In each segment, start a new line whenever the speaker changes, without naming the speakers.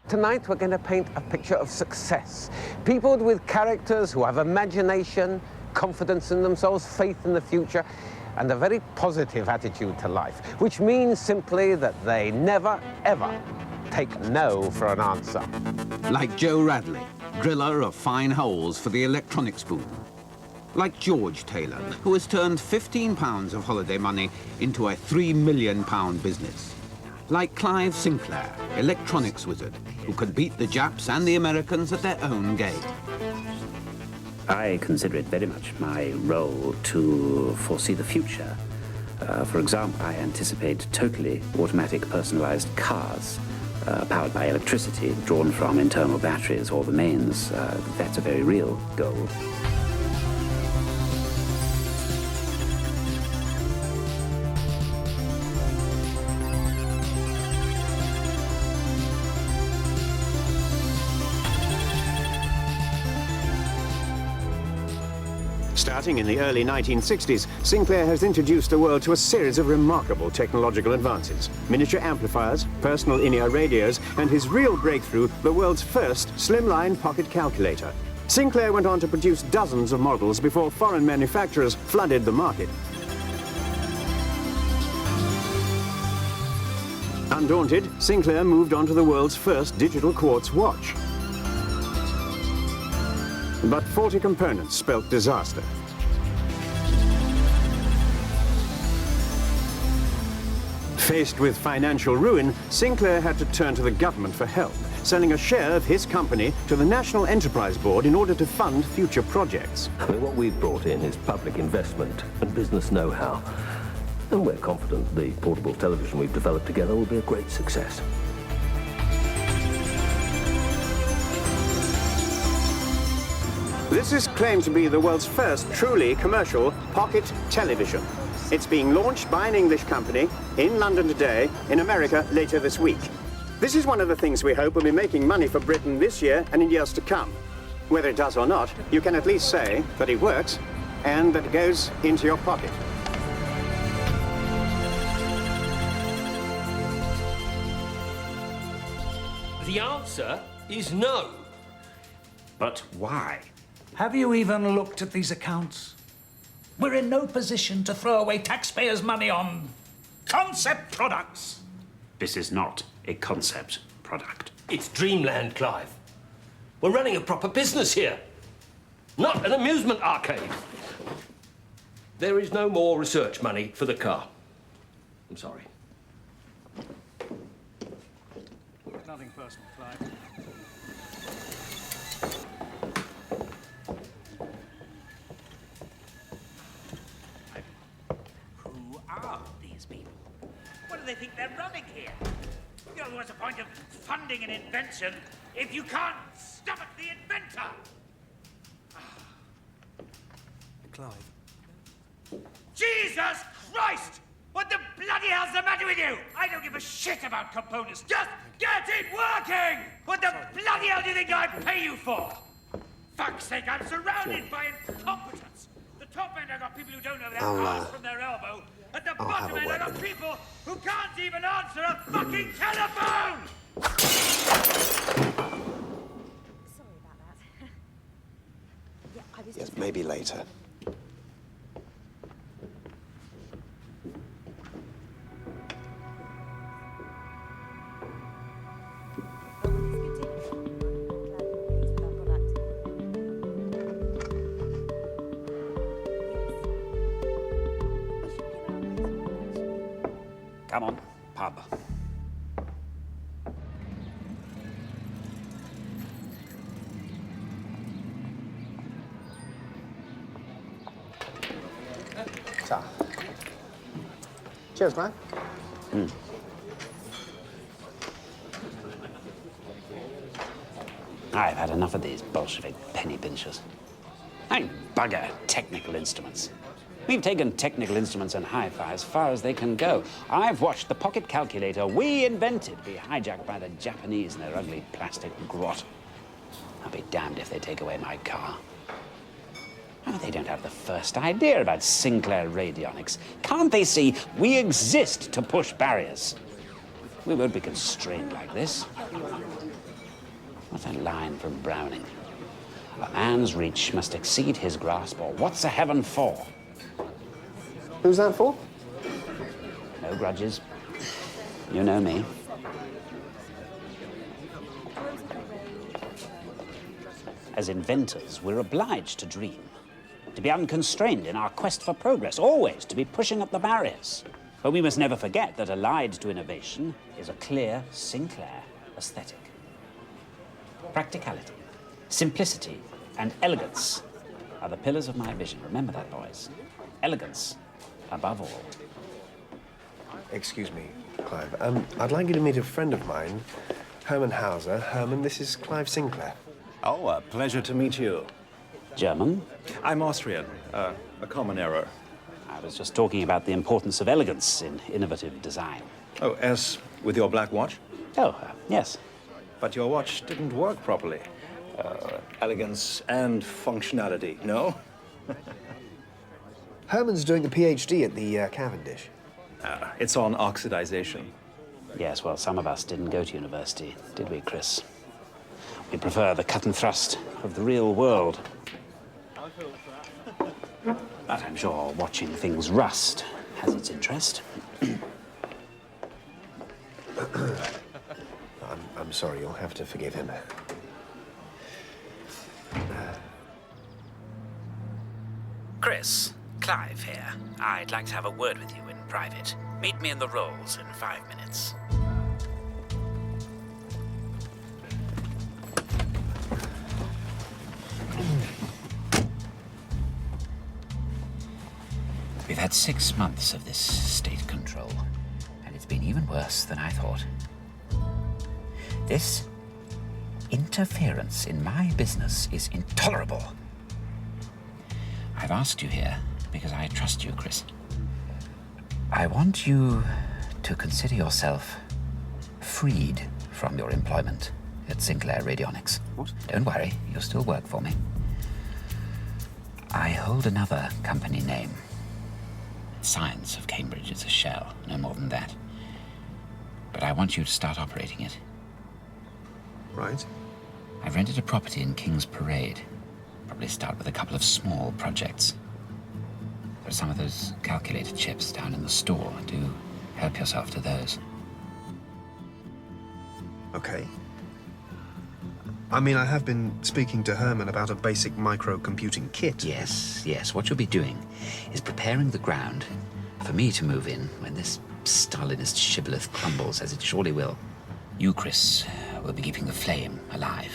Tonight, we're going to paint a picture of success. People with characters who have imagination, confidence in themselves, faith in the future, and a very positive attitude to life, which means simply that they never, ever take no for an answer.
Like Joe Radley, driller of fine holes for the electronics boom. Like George Taylor, who has turned £15 of holiday money into a £3 million business. Like Clive Sinclair, electronics wizard, who can beat the Japs and the Americans at their own game.
I consider it very much my role to foresee the future. For example, I anticipate totally automatic personalized cars powered by electricity drawn from internal batteries or the mains. That's a very real goal.
Starting in the early 1960s, Sinclair has introduced the world to a series of remarkable technological advances. Miniature amplifiers, personal in-ear radios, and his real breakthrough, the world's first slimline pocket calculator. Sinclair went on to produce dozens of models before foreign manufacturers flooded the market. Undaunted, Sinclair moved on to the world's first digital quartz watch. But faulty components spelt disaster. Faced with financial ruin, Sinclair had to turn to the government for help, selling a share of his company to the National Enterprise Board in order to fund future projects.
I mean, what we've brought in is public investment and business know-how. And we're confident the portable television we've developed together will be a great success.
This is claimed to be the world's first truly commercial pocket television. It's being launched by an English company in London today, in America later this week. This is one of the things we hope will be making money for Britain this year and in years to come. Whether it does or not, you can at least say that it works and that it goes into your pocket.
The answer is no.
But why?
Have you even looked at these accounts? We're in no position to throw away taxpayers' money on concept products.
This is not a concept product.
It's dreamland, Clive. We're running a proper business here, not an amusement arcade. There is no more research money for the car. I'm sorry.
Nothing personal, Clive.
Who are these people? What do they think they're running here? You know, what's the point of funding an invention if you can't stomach the inventor?
Clive.
Jesus Christ! What the bloody hell's the matter with you? I don't give a shit about components. Just get it working! What the bloody hell do you think I pay you for? Fuck's sake, I'm surrounded by incompetence. The top end, I got people who don't know their arse from their elbow. At the bottom end, I got people who can't even answer a fucking telephone!
Sorry about that. Yeah, I was
Yes, maybe later.
Come on, pub.
Ta. Cheers, man.
I've had enough of these Bolshevik penny pinchers. I bugger technical instruments. We've taken technical instruments and hi-fi as far as they can go. I've watched the pocket calculator we invented be hijacked by the Japanese in their ugly plastic grot. I'll be damned if they take away my car. Oh, they don't have the first idea about Sinclair radionics. Can't they see we exist to push barriers? We won't be constrained like this. What's that line from Browning? A man's reach must exceed his grasp, or what's a heaven for?
Who's that for?
No grudges. You know me. As inventors, we're obliged to dream, to be unconstrained in our quest for progress, always to be pushing up the barriers. But we must never forget that allied to innovation is a clear Sinclair aesthetic. Practicality, simplicity, and elegance are the pillars of my vision. Remember that, boys. Elegance above all.
Excuse me, Clive. I'd like you to meet a friend of mine, Herman Hauser. Herman, this is Clive Sinclair.
Oh, a pleasure to meet you.
German?
I'm Austrian. A common error.
I was just talking about the importance of elegance in innovative design.
Oh, as with your black watch?
Oh, yes.
But your watch didn't work properly. Elegance and functionality, no?
Herman's doing a PhD at the Cavendish.
It's on oxidization.
Yes, well, some of us didn't go to university, did we, Chris? We prefer the cut and thrust of the real world. But I'm sure watching things rust has its interest.
I'm sorry, you'll have to forgive him.
Chris, Clive here. I'd like to have a word with you in private. Meet me in the Rolls in 5 minutes. We've had 6 months of this state control, and it's been even worse than I thought. This interference in my business is intolerable. I've asked you here because I trust you, Chris. I want you to consider yourself freed from your employment at Sinclair Radionics.
What?
Don't worry, you'll still work for me. I hold another company name. Science of Cambridge is a shell, no more than that. But I want you to start operating it.
Right.
I've rented a property in King's Parade. Probably start with a couple of small projects. There are some of those calculator chips down in the store. Do help yourself to those.
Okay. I mean, I have been speaking to Herman about a basic microcomputing kit.
Yes, yes. What you'll be doing is preparing the ground for me to move in when this Stalinist shibboleth crumbles, as it surely will. You, Chris, will be keeping the flame alive.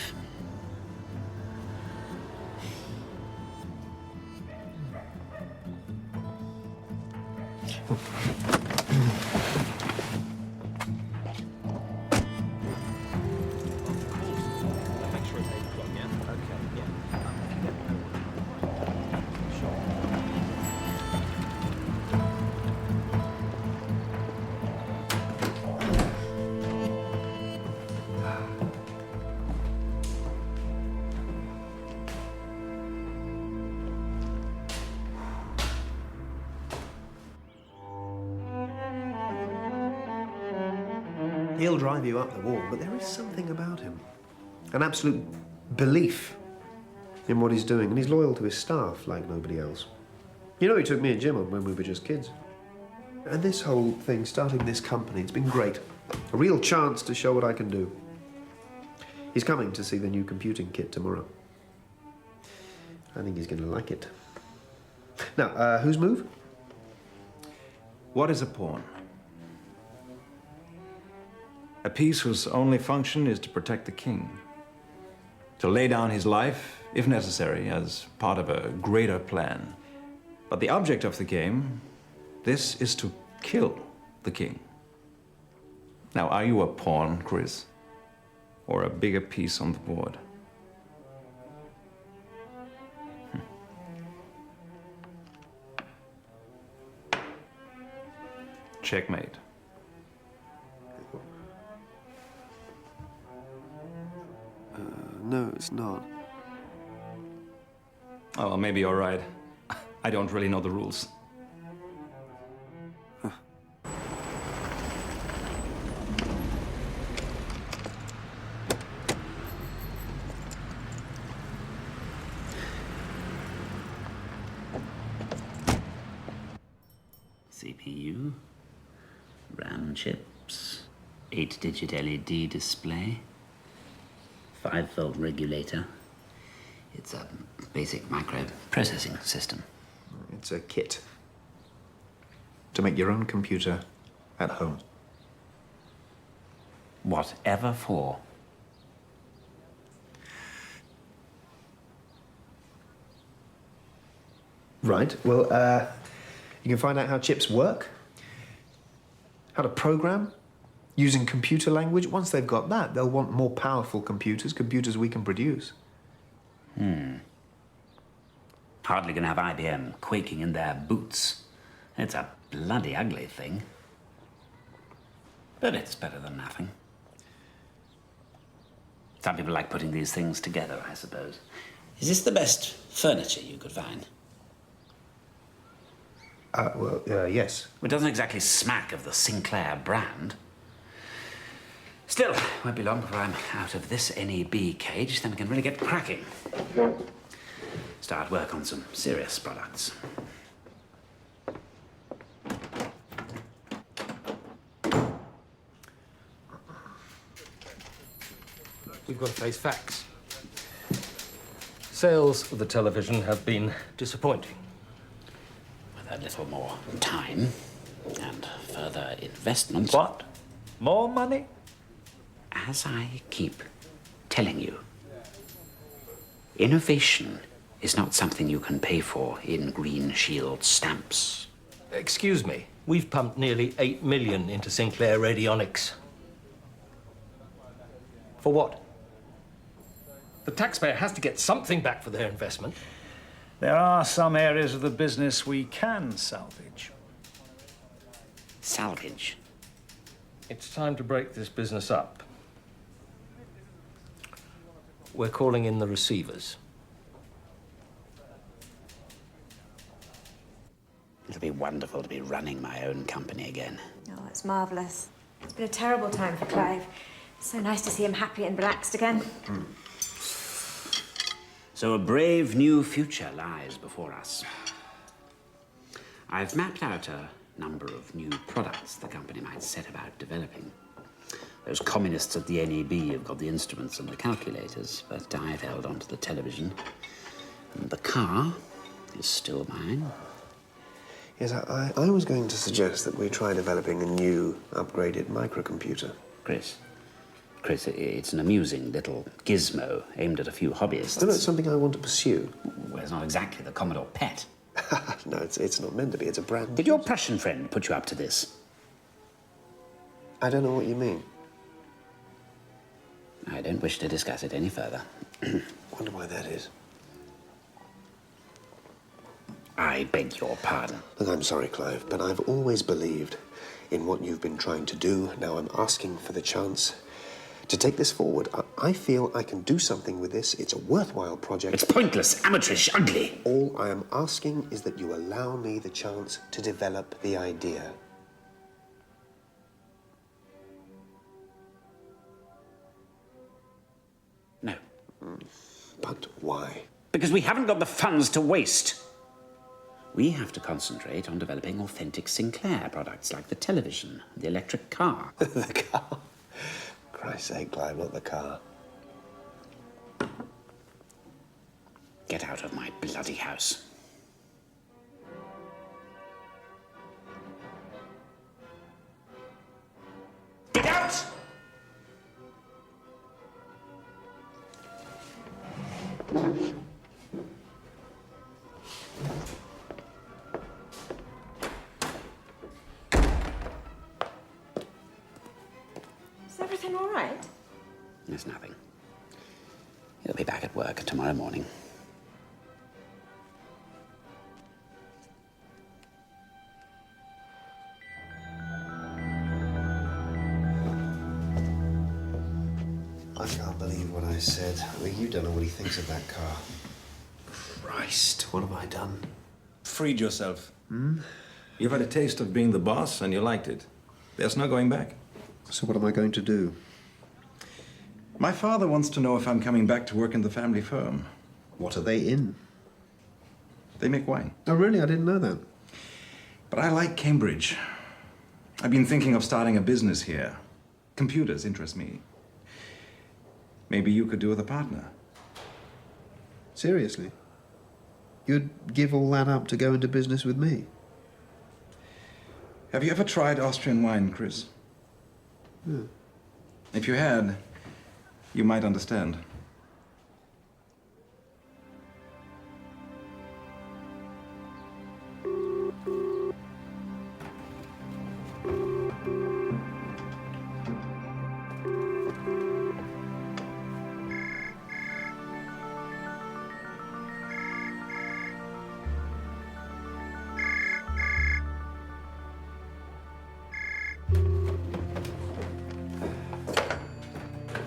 He'll drive you up the wall, but there is something about him. An absolute belief in what he's doing, and he's loyal to his staff like nobody else. You know, he took me and Jim on when we were just kids. And this whole thing, starting this company, it's been great. A real chance to show what I can do. He's coming to see the new computing kit tomorrow. I think he's going to like it. Now, whose move?
What is a pawn? A piece whose only function is to protect the king. To lay down his life, if necessary, as part of a greater plan. But the object of the game, this is to kill the king. Now, are you a pawn, Chris? Or a bigger piece on the board? Checkmate.
No, it's not.
Oh, well, maybe you're right. I don't really know the rules.
CPU, RAM chips, 8-digit LED display, 5-volt regulator. It's a basic microprocessing system.
It's a kit to make your own computer at home.
Whatever for.
Right, well, you can find out how chips work, how to program, using computer language. Once they've got that, they'll want more powerful computers we can produce.
Hardly gonna have IBM quaking in their boots. It's a bloody ugly thing. But it's better than nothing. Some people like putting these things together, I suppose. Is this the best furniture you could find?
Yes.
It doesn't exactly smack of the Sinclair brand. Still, won't be long before I'm out of this NEB cage, then we can really get cracking. Start work on some serious products.
We've got to face facts. Sales of the television have been disappointing.
With a little more time and further investment.
What? More money?
As I keep telling you, innovation is not something you can pay for in green shield stamps.
Excuse me, we've pumped nearly 8 million into Sinclair Radionics. For what? The taxpayer has to get something back for their investment.
There are some areas of the business we can salvage.
Salvage?
It's time to break this business up. We're calling in the receivers.
It'll be wonderful to be running my own company again.
Oh, it's marvellous. It's been a terrible time for Clive. So nice to see him happy and relaxed again.
So a brave new future lies before us. I've mapped out a number of new products the company might set about developing. Those communists at the NEB have got the instruments and the calculators, but I've held on to the television. And the car is still mine.
Yes, I was going to suggest that we try developing a new, upgraded microcomputer.
Chris, it's an amusing little gizmo aimed at a few hobbyists.
No, it's something I want to pursue.
Well, it's not exactly the Commodore Pet.
No, it's not meant to be. It's a brand.
Did your Prussian friend put you up to this?
I don't know what you mean.
I don't wish to discuss it any further.
Wonder why that is.
I beg your pardon.
Look, I'm sorry, Clive, but I've always believed in what you've been trying to do. Now I'm asking for the chance to take this forward. I feel I can do something with this. It's a worthwhile project.
It's pointless, amateurish, ugly.
All I am asking is that you allow me the chance to develop the idea.
No.
But why?
Because we haven't got the funds to waste. We have to concentrate on developing authentic Sinclair products like the television, the electric car.
The car? Christ's sake, Clive, not the car.
Get out of my bloody house. Get out!
Is everything all right?
There's nothing. He'll be back at work tomorrow morning.
I can't believe what I said. I mean, you don't know what he thinks of that car. Christ, what have I done?
Freed yourself. You've had a taste of being the boss and you liked it. There's no going back.
So what am I going to do?
My father wants to know if I'm coming back to work in the family firm.
What are they in?
They make wine.
Oh, really? I didn't know that.
But I like Cambridge. I've been thinking of starting a business here. Computers interest me. Maybe you could do with a partner.
Seriously? You'd give all that up to go into business with me?
Have you ever tried Austrian wine, Chris?
Yeah.
If you had, you might understand.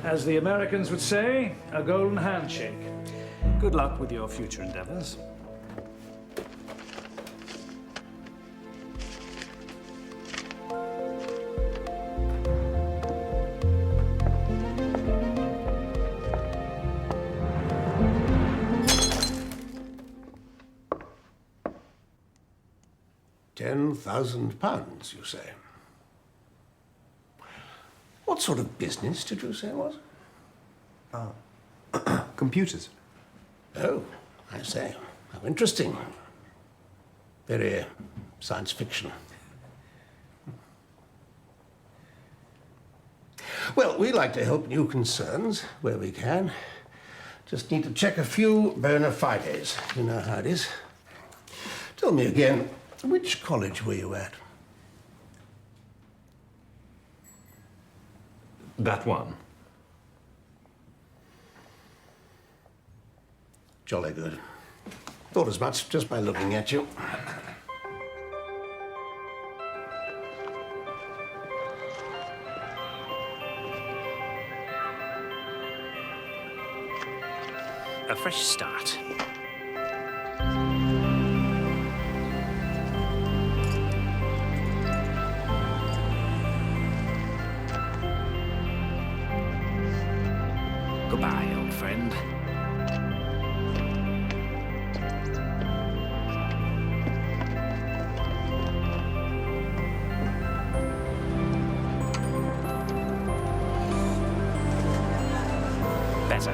As the Americans would say, a golden handshake. Good luck with your future endeavors.
£10,000, you say? What sort of business did you say it was?
Computers.
Oh, I say. How interesting. Very science fiction. Well, we like to help new concerns where we can. Just need to check a few bona fides. You know how it is. Tell me again, which college were you at?
That one.
Jolly good. Thought as much just by looking at you.
A fresh start. Goodbye, old friend. Better.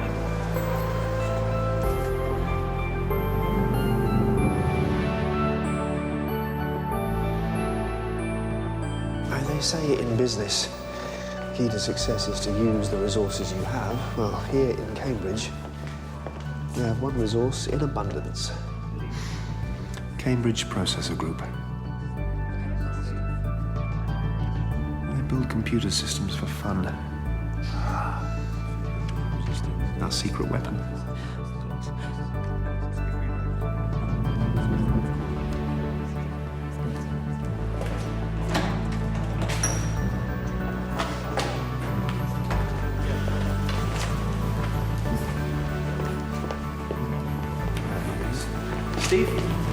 They say in business, key to success is to use the resources you have. Well, here in Cambridge, we have one resource in abundance. Cambridge Processor Group. They build computer systems for fun. Our secret weapon.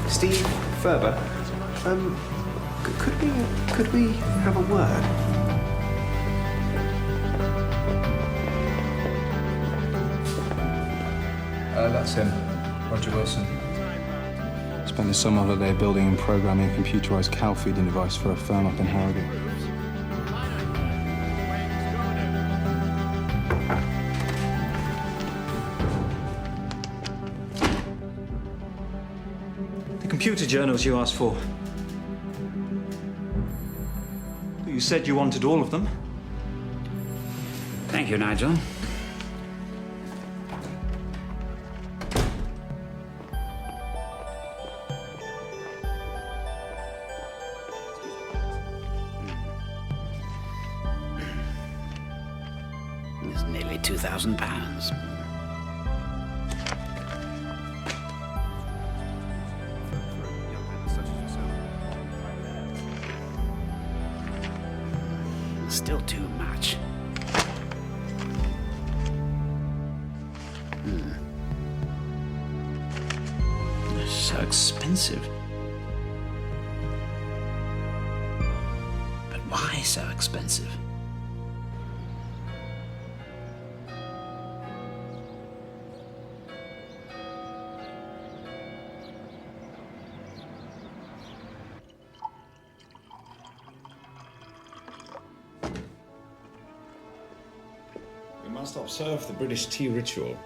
Steve Ferber, could we have a word?
That's him, Roger Wilson. Spent his summer holiday building and programming a computerized cow feeding device for a firm up in Harrogate.
Computer journals you asked for. You said you wanted all of them.
Thank you, Nigel. It's nearly £2,000. Still too much. They're so expensive. But why so expensive?
must observe the British tea ritual.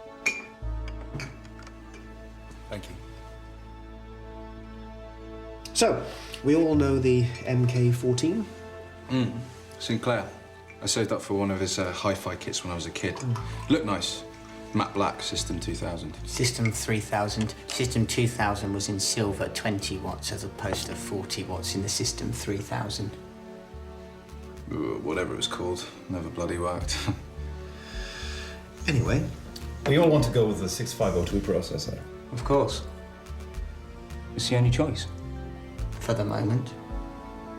Thank you.
So, we all know the MK14?
Sinclair. I saved up for one of his hi-fi kits when I was a kid. Looked nice. Matte black, System 2000.
System 3000. System 2000 was in silver, 20 watts, as opposed to 40 watts in the System 3000.
Whatever it was called. Never bloody worked.
Anyway.
We all want to go with the 6502 processor.
Of course. It's the only choice. For the moment.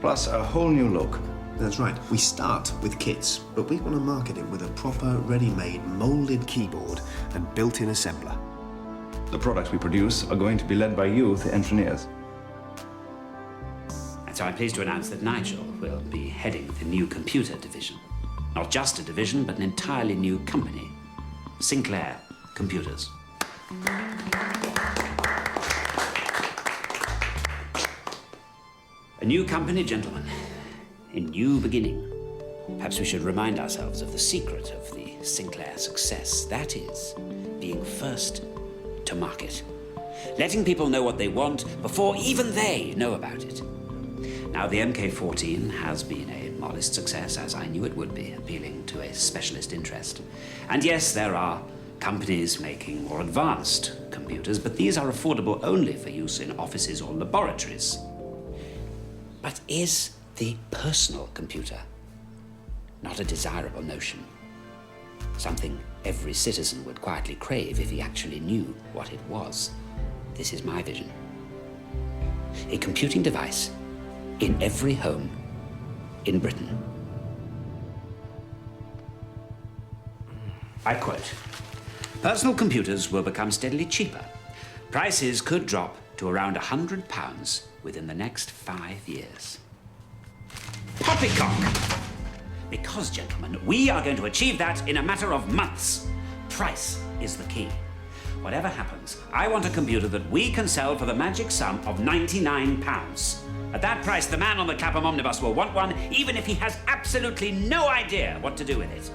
Plus a whole new look.
That's right. We start with kits, but we want to market it with a proper, ready-made, molded keyboard and built-in assembler.
The products we produce are going to be led by you, the engineers.
And so I'm pleased to announce that Nigel will be heading the new computer division. Not just a division, but an entirely new company. Sinclair Computers. A new company, gentlemen. A new beginning. Perhaps we should remind ourselves of the secret of the Sinclair success. That is, being first to market. Letting people know what they want before even they know about it. Now, the MK14 has been a modest success, as I knew it would be, appealing to a specialist interest. And yes, there are companies making more advanced computers, but these are affordable only for use in offices or laboratories. But is the personal computer not a desirable notion? Something every citizen would quietly crave if he actually knew what it was. This is my vision. A computing device in every home in Britain. I quote, "Personal computers will become steadily cheaper. Prices could drop to around £100 within the next 5 years." Poppycock! Because, gentlemen, we are going to achieve that in a matter of months. Price is the key. Whatever happens, I want a computer that we can sell for the magic sum of £99. At that price, the man on the Clapham omnibus will want one, even if he has absolutely no idea what to do with it.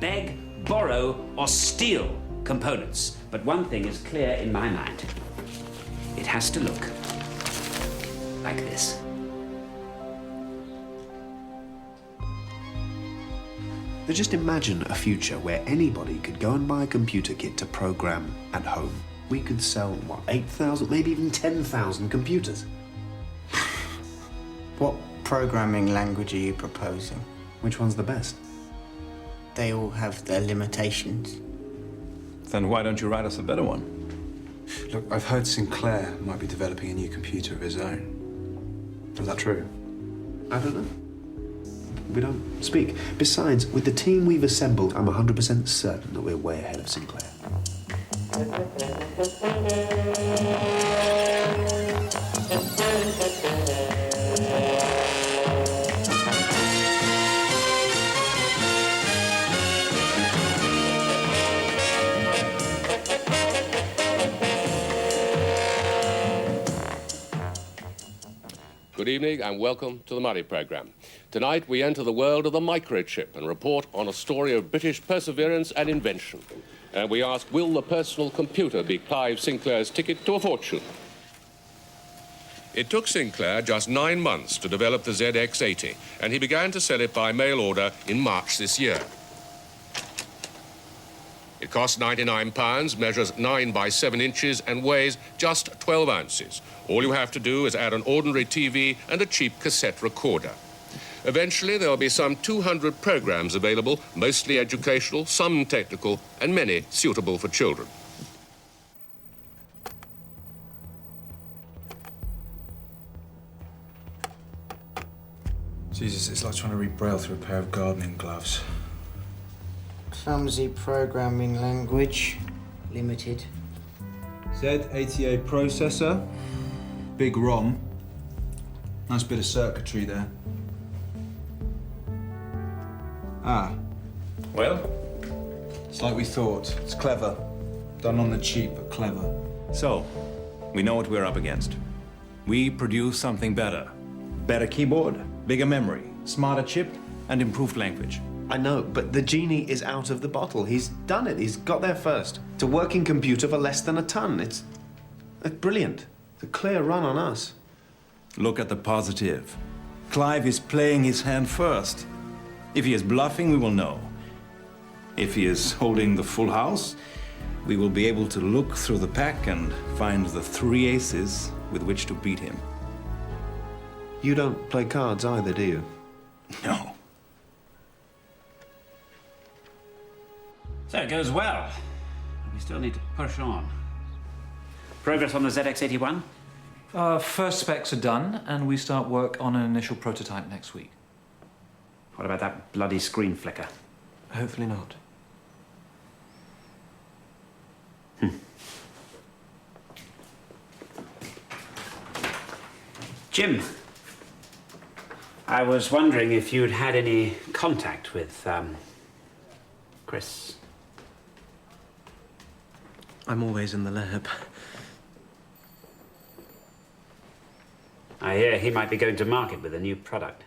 Beg, borrow, or steal components. But one thing is clear in my mind. It has to look like this.
Now just imagine a future where anybody could go and buy a computer kit to program at home. We could sell, what, 8,000, maybe even 10,000 computers.
What programming language are you proposing?
Which one's the best?
They all have their limitations.
Then why don't you write us a better one?
Look, I've heard Sinclair might be developing a new computer of his own. Is that true?
I don't know. We don't speak. Besides, with the team we've assembled, I'm 100% certain that we're way ahead of Sinclair.
Good evening and welcome to the Murray programme. Tonight we enter the world of the microchip and report on a story of British perseverance and invention. And we ask, will the personal computer be Clive Sinclair's ticket to a fortune? It took Sinclair just 9 months to develop the ZX80, and he began to sell it by mail order in March this year. It costs £99, measures 9 by 7 inches, and weighs just 12 ounces. All you have to do is add an ordinary TV and a cheap cassette recorder. Eventually, there'll be some 200 programs available, mostly educational, some technical, and many suitable for children.
Jesus, it's like trying to read Braille through a pair of gardening gloves.
Clumsy programming language. Limited.
Z88 processor. Big ROM. Nice bit of circuitry there. Ah. Well? It's like we thought. It's clever. Done on the cheap, but clever.
So, we know what we're up against. We produce something better. Better keyboard, bigger memory, smarter chip, and improved language.
I know, but the genie is out of the bottle. He's done it. He's got there first. It's a working computer for less than a ton. It's brilliant. It's a clear run on us.
Look at the positive. Clive is playing his hand first. If he is bluffing, we will know. If he is holding the full house, we will be able to look through the pack and find the 3 aces with which to beat him.
You don't play cards either, do you?
No.
So it goes well. We still need to push on. Progress on the ZX81?
First specs are done, and we start work on an initial prototype next week.
What about that bloody screen flicker?
Hopefully not.
Jim, I was wondering if you'd had any contact with, Chris.
I'm always in the lab.
I hear he might be going to market with a new product.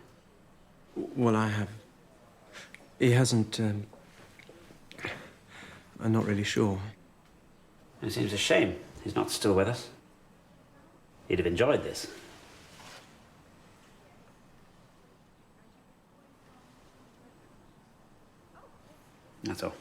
Well, I have. He hasn't. I'm not really sure.
It seems a shame he's not still with us. He'd have enjoyed this. That's all.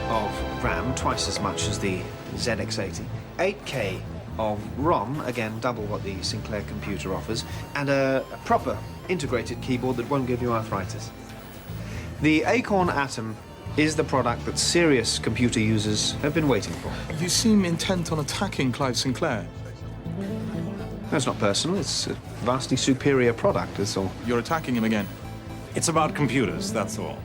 Of RAM, twice as much as the ZX80. 8K of ROM, again double what the Sinclair computer offers, and a proper integrated keyboard that won't give you arthritis. The Acorn Atom is the product that serious computer users have been waiting for.
You seem intent on attacking Clive Sinclair.
That's not personal, it's a vastly superior product, that's all.
You're attacking him again.
It's about computers, that's all.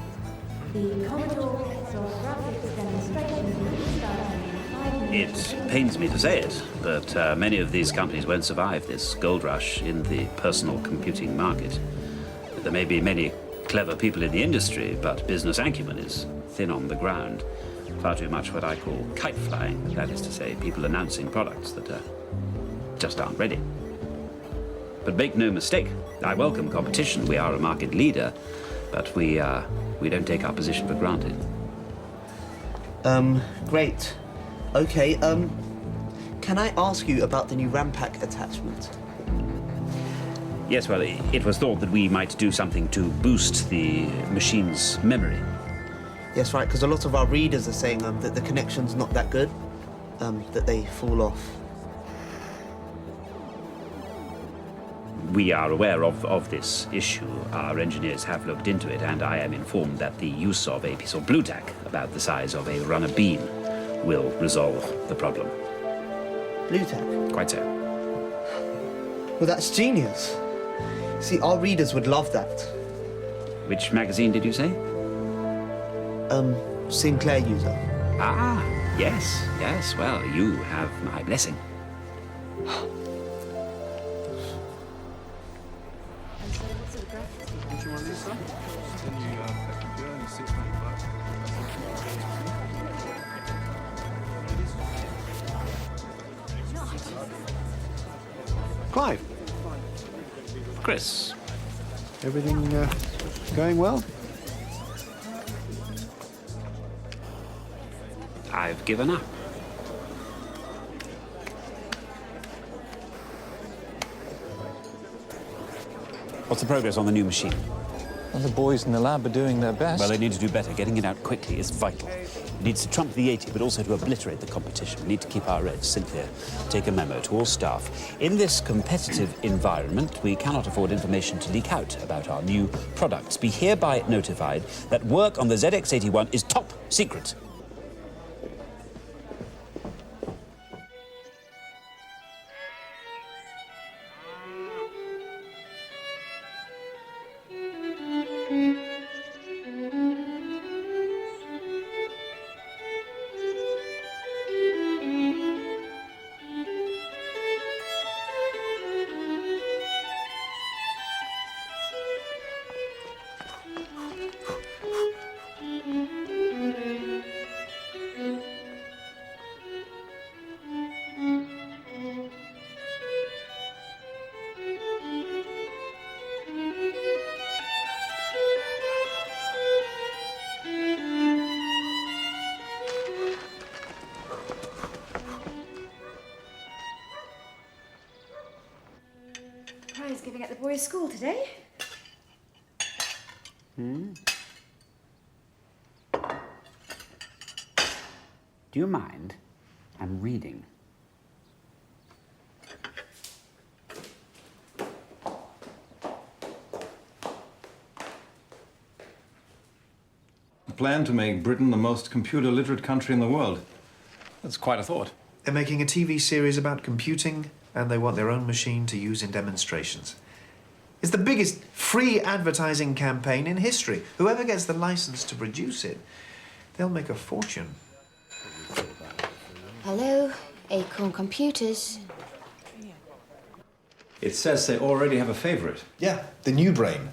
It pains me to say it, but many of these companies won't survive this gold rush in the personal computing market. There may be many clever people in the industry, but business acumen is thin on the ground. Far too much what I call kite flying, that is to say, people announcing products that just aren't ready. But make no mistake, I welcome competition. We are a market leader, but we don't take our position for granted.
Great. Okay, can I ask you about the new RAM pack attachment?
Yes, well, it was thought that we might do something to boost the machine's memory.
Yes, right, because a lot of our readers are saying that the connection's not that good, that they fall off.
We are aware of this issue. Our engineers have looked into it, and I am informed that the use of a piece of blue tack about the size of a runner bean will resolve the problem.
Blue tack?
Quite so.
Well, that's genius. See, our readers would love that.
Which magazine did you say?
Sinclair user.
Ah, yes, yes. Well, you have my blessing.
Clive.
Chris.
Everything going well?
I've given up. What's the progress on the new machine?
Well, the boys in the lab are doing their best.
Well, they need to do better. Getting it out quickly is vital. It needs to trump the 80, but also to obliterate the competition. We need to keep our edge. Cynthia, take a memo to all staff. In this competitive environment, we cannot afford information to leak out about our new products. Be hereby notified that work on the ZX81 is top secret.
giving at the boys' school today.
Hmm? Do you mind? I'm reading.
A plan to make Britain the most computer-literate country in the world. That's quite a thought.
They're making a TV series about computing, and they want their own machine to use in demonstrations. It's the biggest free advertising campaign in history. Whoever gets the license to produce it, they'll make a fortune.
Hello, Acorn Computers.
It says they already have a favorite.
Yeah, the New Brain.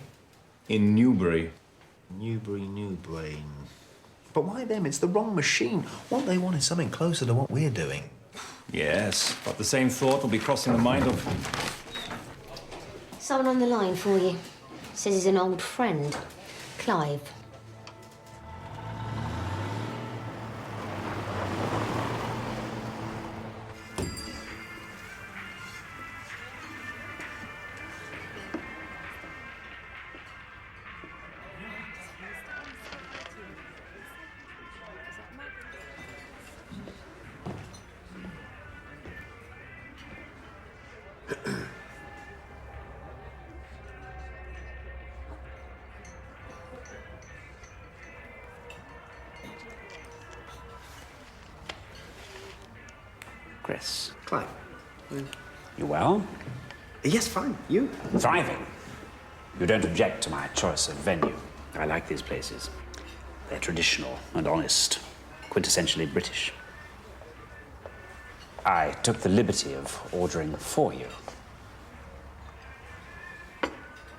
In Newbury.
New Brain. But why them? It's the wrong machine. What they want is something closer to what we're doing.
Yes, but the same thought will be crossing the mind of...
Someone on the line for you. Says he's an old friend. Clive.
Chris.
Clive.
You well?
Yes, fine. You?
Thriving. You don't object to my choice of venue. I like these places. They're traditional and honest, quintessentially British. I took the liberty of ordering for you.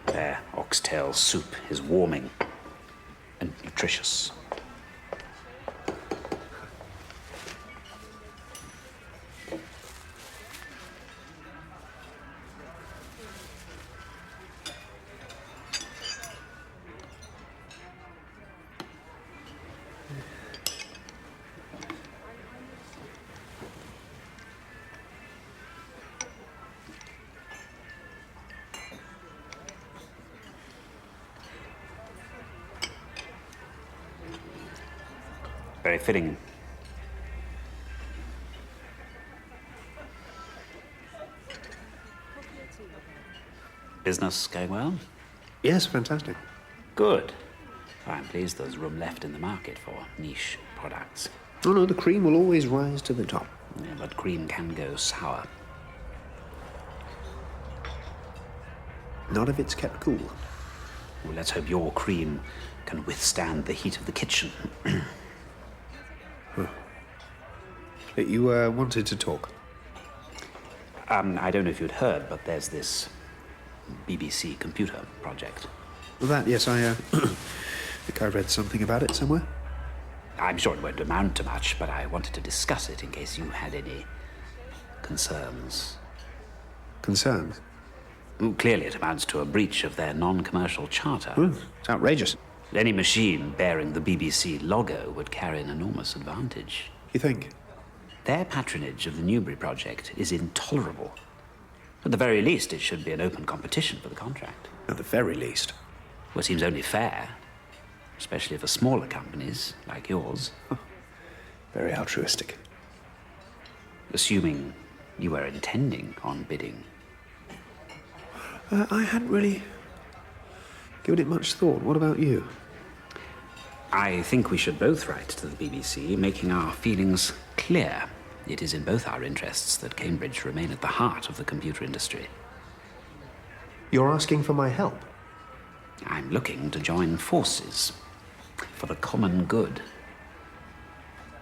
Their oxtail soup is warming and nutritious. Very fitting. Business going well?
Yes, fantastic.
Good. I'm pleased there's room left in the market for niche products.
Oh, no, the cream will always rise to the top.
Yeah, but cream can go sour.
Not if it's kept cool.
Well, let's hope your cream can withstand the heat of the kitchen.
You wanted to talk?
I don't know if you'd heard, but there's this BBC computer project.
Well, that, yes, I think I read something about it somewhere.
I'm sure it won't amount to much, but I wanted to discuss it in case you had any concerns.
Concerns?
Well, clearly it amounts to a breach of their non-commercial charter.
It's outrageous.
Any machine bearing the BBC logo would carry an enormous advantage.
You think?
Their patronage of the Newbury project is intolerable. At the very least, it should be an open competition for the contract.
At the very least.
Well, it seems only fair, especially for smaller companies like yours.
Very altruistic.
Assuming you were intending on bidding.
I hadn't really given it much thought. What about you?
I think we should both write to the BBC, making our feelings clear. It is in both our interests that Cambridge remain at the heart of the computer industry.
You're asking for my help?
I'm looking to join forces for the common good.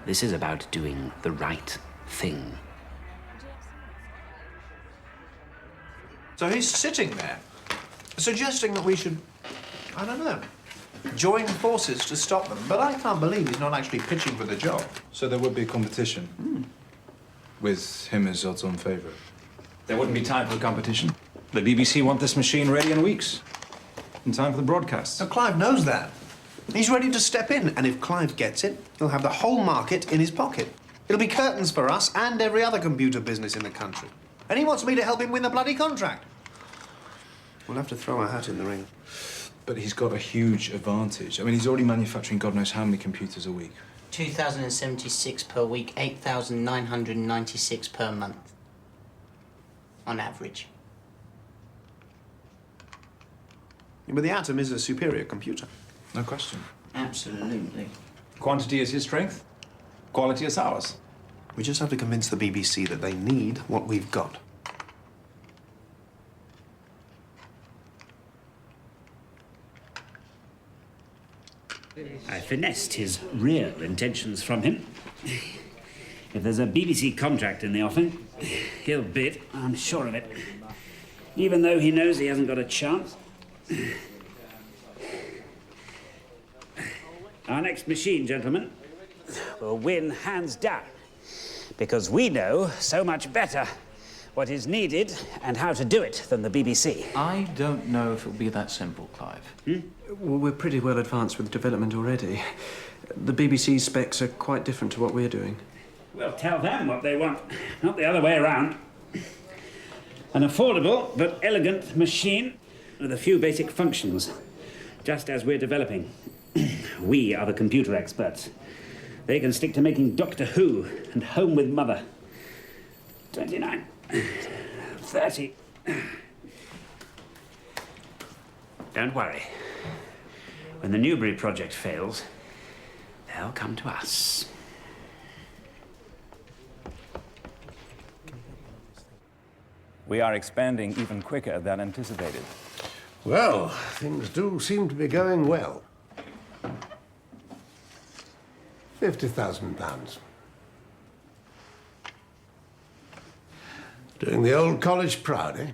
This is about doing the right thing.
So he's sitting there, suggesting that we should, I don't know, join forces to stop them. But I can't believe he's not actually pitching for the job.
So there would be competition, with him as odds-on favourite.
There wouldn't be time for the competition. The BBC want this machine ready in weeks. In time for the broadcasts.
Now, Clive knows that. He's ready to step in, and if Clive gets it, he'll have the whole market in his pocket. It'll be curtains for us and every other computer business in the country. And he wants me to help him win the bloody contract. We'll have to throw our hat in the ring.
But he's got a huge advantage. I mean, he's already manufacturing God knows how many computers a week.
2,076 per week, 8,996 per month. On average.
But the Atom is a superior computer.
No question.
Absolutely.
Quantity is his strength. Quality is ours.
We just have to convince the BBC that they need what we've got.
I finessed his real intentions from him. If there's a BBC contract in the offing, he'll bid, I'm sure of it. Even though he knows he hasn't got a chance. Our next machine, gentlemen, will win hands down. Because we know so much better what is needed and how to do it than the BBC.
I don't know if it'll be that simple, Clive.
Well, we're pretty well advanced with development already. The BBC's specs are quite different to what we're doing.
Well, tell them what they want, not the other way around. An affordable but elegant machine with a few basic functions, just as we're developing. We are the computer experts. They can stick to making Doctor Who and Home with Mother. 29. 30. Don't worry. When the Newbury project fails, they'll come to us.
We are expanding even quicker than anticipated.
Well, things do seem to be going well. £50,000. Doing the old college proud, eh?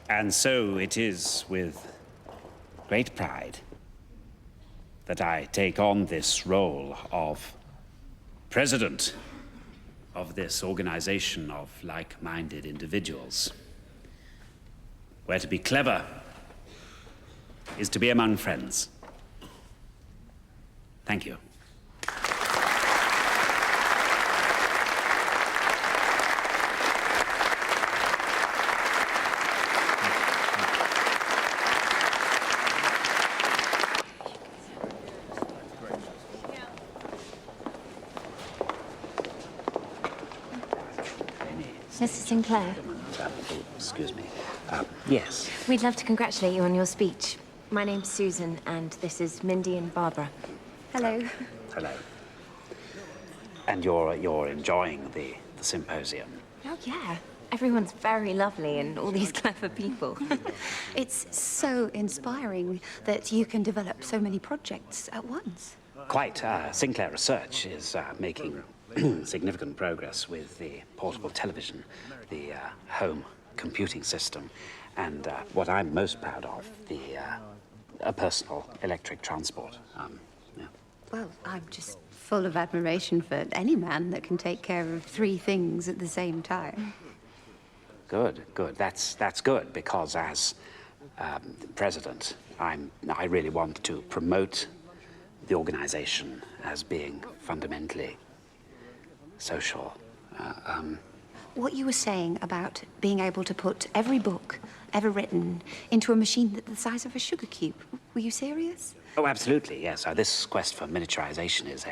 And so it is with great pride that I take on this role of president of this organization of like-minded individuals, where to be clever is to be among friends. Thank you.
Mr. Sinclair,
Excuse me. Yes.
we'd love to congratulate you on your speech. My name's Susan, and this is Mindy and Barbara. Hello.
Hello. And you're enjoying the symposium?
Oh, yeah. Everyone's very lovely and all these clever people.
It's so inspiring that you can develop so many projects at once.
Quite. Sinclair Research is making significant progress with the portable television, the home computing system, and what I'm most proud of, the personal electric transport. Yeah.
Well, I'm just full of admiration for any man that can take care of three things at the same time.
Good, good. That's good, because as president, I really want to promote the organization as being fundamentally social.
What you were saying about being able to put every book ever written into a machine that's the size of a sugar cube, were you serious?
Oh, absolutely, yes. This quest for miniaturization is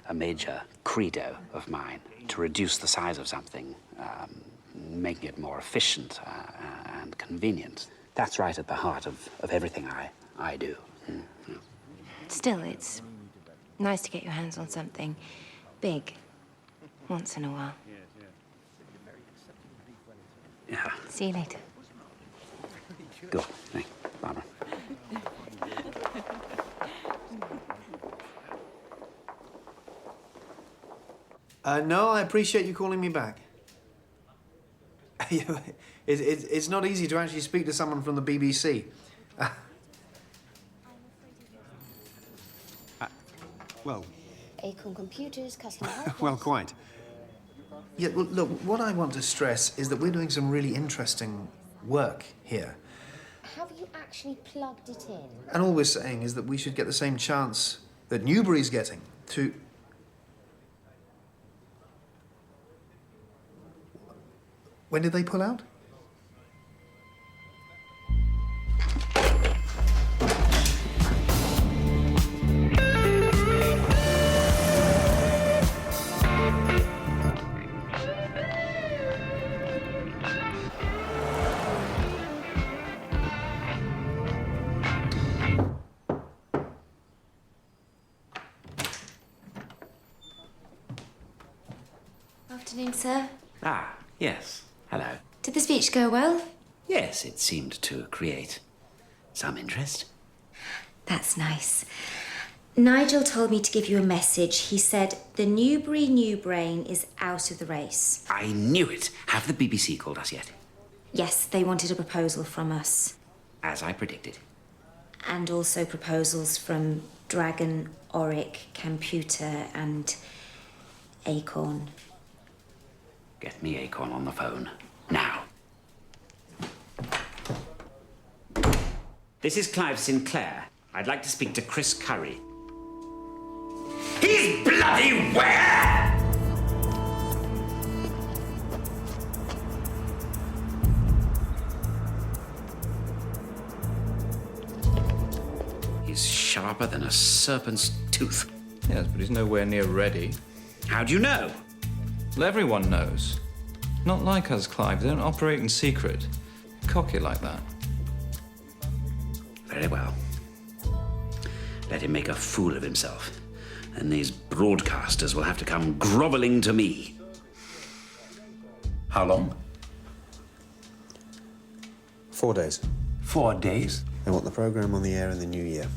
a major credo of mine, to reduce the size of something, making it more efficient and convenient. That's right at the heart of everything I do. Yeah.
Still, it's nice to get your hands on something big once in a while.
Yeah.
See you later.
Good. Thanks, Barbara.
No, I appreciate you calling me back. It's not easy to actually speak to someone from the BBC. Well,
Acorn Computers, customer help.
well, quite. Yeah, well, look, what I want to stress is that we're doing some really interesting work here.
Have you actually plugged it in?
And all we're saying is that we should get the same chance that Newbury's getting to... When did they pull out?
Afternoon, sir.
Ah, yes. Hello.
Did the speech go well?
Yes, it seemed to create some interest.
That's nice. Nigel told me to give you a message. He said the Newbury New Brain is out of the race.
I knew it. Have the BBC called us yet?
Yes, they wanted a proposal from us.
As I predicted.
And also proposals from Dragon, Auric, Computer and Acorn.
Get me Acorn on the phone. Now. This is Clive Sinclair. I'd like to speak to Chris Curry. He's bloody where? He's sharper than a serpent's tooth.
Yes, but he's nowhere near ready.
How do you know?
Well, everyone knows. Not like us, Clive. They don't operate in secret. Cocky like that.
Very well. Let him make a fool of himself. And these broadcasters will have to come groveling to me.
How long?
4 days.
4 days?
They want the programme on the air in the new year.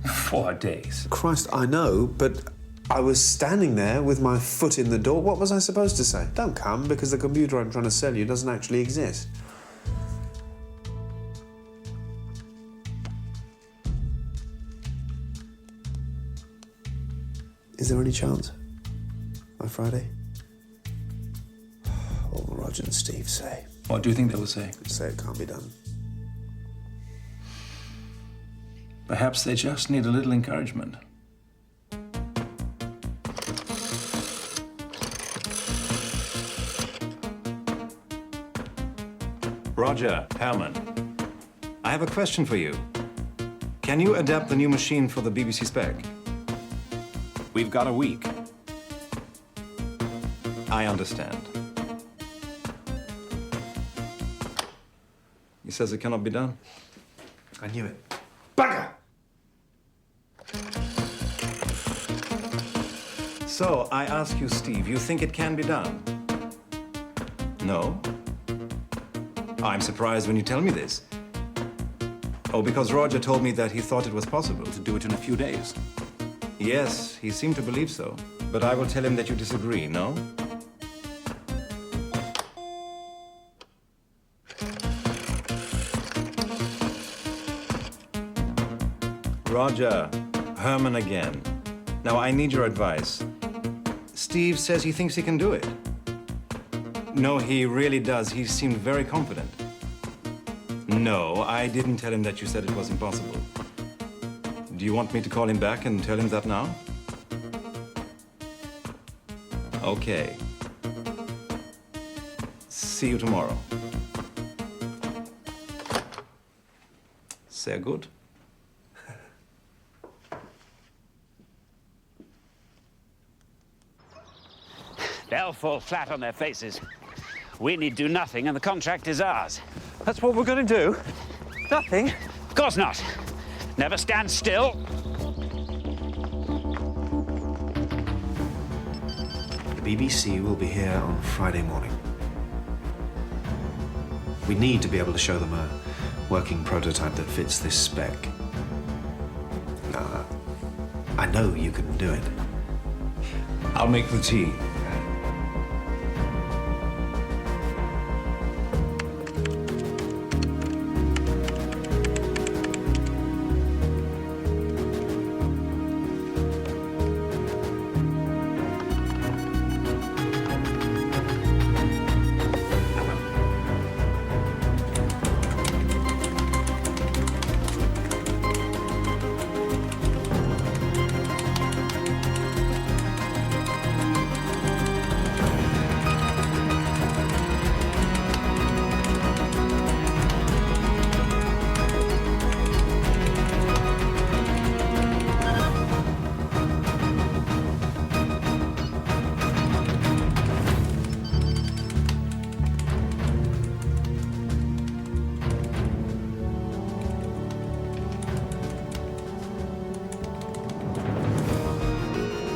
4 days?
Christ, I know, but I was standing there with my foot in the door. What was I supposed to say? Don't come, because the computer I'm trying to sell you doesn't actually exist. Is there any chance? By Friday? What will Roger and Steve say?
What do you think they will say?
Say it can't be done.
Perhaps they just need a little encouragement.
Roger, Herman. I have a question for you. Can you adapt the new machine for the BBC spec? We've got a week. I understand. He says it cannot be done.
I knew it.
Bugger! So, I ask you, Steve, you think it can be done? No? I'm surprised when you tell me this. Oh, because Roger told me that he thought it was possible to do it in a few days. Yes, he seemed to believe so. But I will tell him that you disagree, no? Roger, Herman again. Now, I need your advice. Steve says he thinks he can do it. No, he really does. He seemed very confident. No, I didn't tell him that you said it was impossible. Do you want me to call him back and tell him that now? Okay. See you tomorrow. Sehr gut.
They'll fall flat on their faces. We need do nothing, and the contract is ours.
That's what we're going to do? Nothing?
Of course not. Never stand still.
The BBC will be here on Friday morning. We need to be able to show them a working prototype that fits this spec. I know you can do it.
I'll make the tea.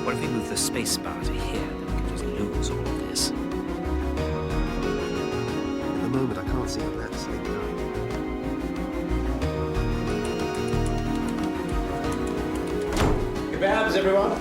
What if we move the space bar to here, then we can just lose all of this.
At the moment, I can't see how that's linked up.
Kebabs, everyone.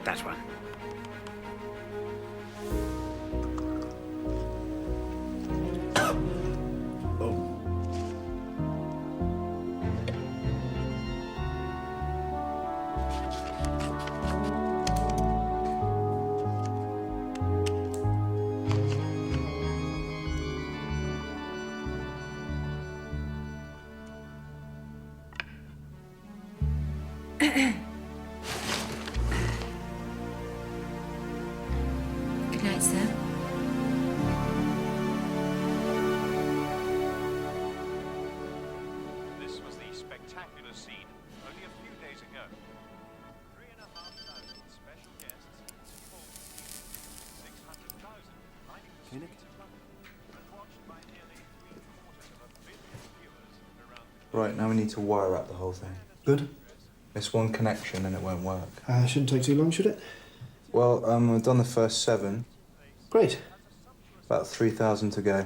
That one.
Good night, sir.
This was the spectacular scene only a few days ago. 3,500 special guests, full 600,000 lining the streets of London, and watched by nearly 3/4 billion viewers around the
Right, now we need to wire up the whole thing.
Good.
It's one connection and it won't work.
Shouldn't take too long, should it?
Well, we've done the first 7.
Great.
About 3,000 to go.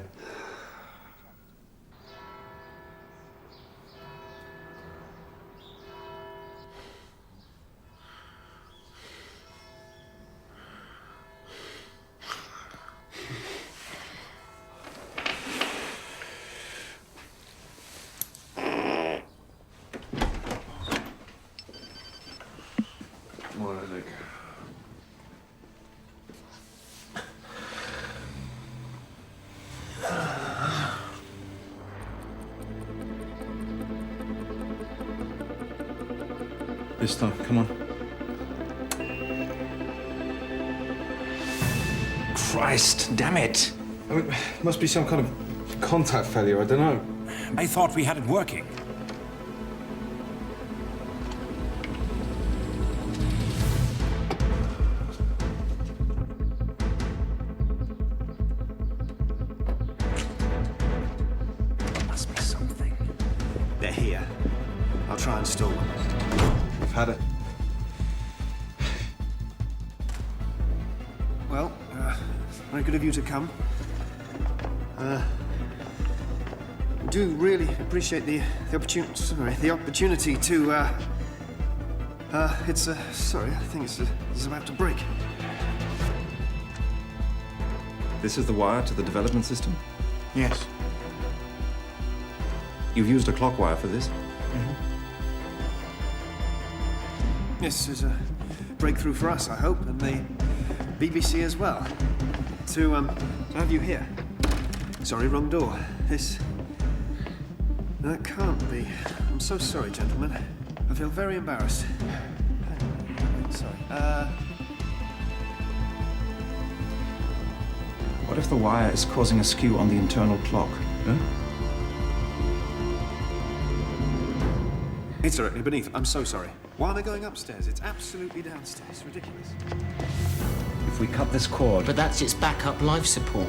What is it?
This time, come on.
Christ, damn it!
I mean, it must be some kind of contact failure, I don't know.
I thought we had it working.
There must be something.
They're here. I'll try and stall them.
I've had it.
Well, very good of you to come. I do really appreciate the opportunity to. It's sorry, I think it's about to break.
This is the wire to the development system?
Yes.
You've used a clock wire for this?
This is a breakthrough for us, I hope, and the BBC as well. To have you here. Sorry, wrong door. That can't be. I'm so sorry, gentlemen. I feel very embarrassed. Sorry.
What if the wire is causing a skew on the internal clock? Huh?
It's directly beneath. I'm so sorry. Why am I going upstairs? It's absolutely downstairs. Ridiculous.
If we cut this cord...
But that's its backup life support.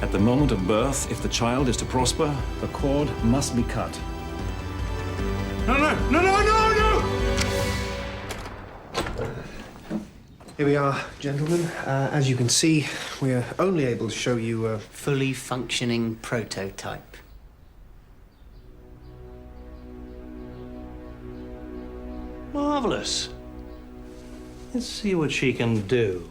At the moment of birth, if the child is to prosper, the cord must be cut.
No! Here we are, gentlemen. As you can see, we are only able to show you a
fully functioning prototype.
Marvellous. Let's see what she can do.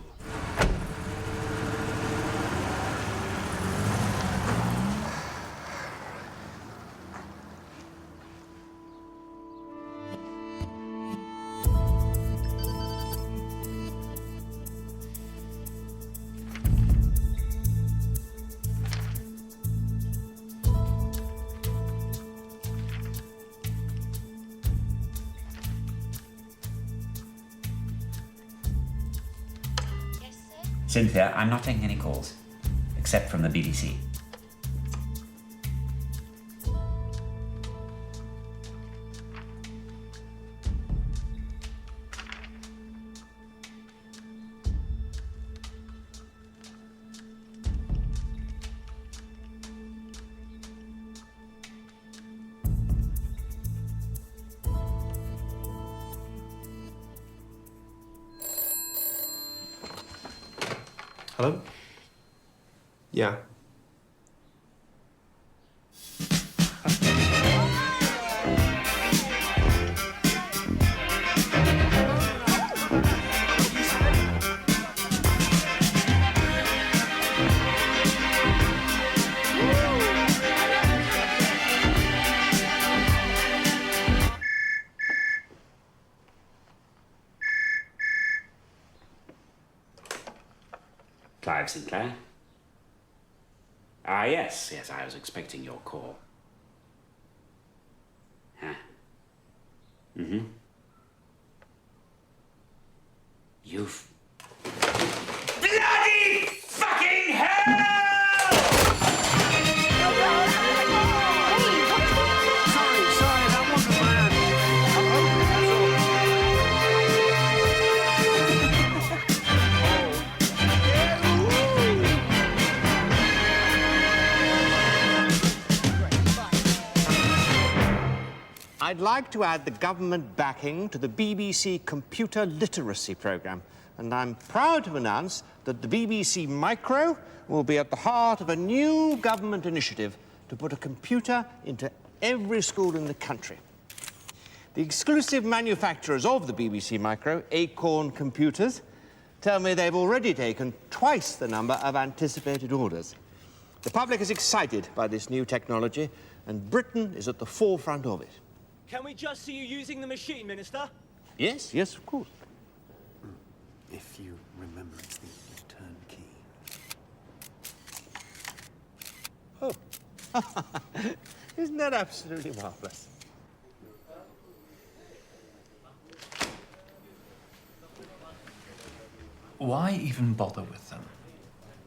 Cynthia, I'm not taking any calls. except from the BBC.
Hello? Yeah.
Clive Sinclair? Ah, yes, I was expecting your call. Huh? Mm-hmm. You've... Bloody fucking hell!
Sorry, that wasn't my
I'd like to add the government backing to the BBC computer literacy programme, and I'm proud to announce that the BBC Micro will be at the heart of a new government initiative to put a computer into every school in the country. The exclusive manufacturers of the BBC Micro, Acorn Computers, tell me they've already taken twice the number of anticipated orders. The public is excited by this new technology, and Britain is at the forefront of it.
Can we just see you using the machine, Minister?
Yes, of course.
If you remember, it's the return key.
Oh. Isn't that absolutely marvellous?
Why even bother with them?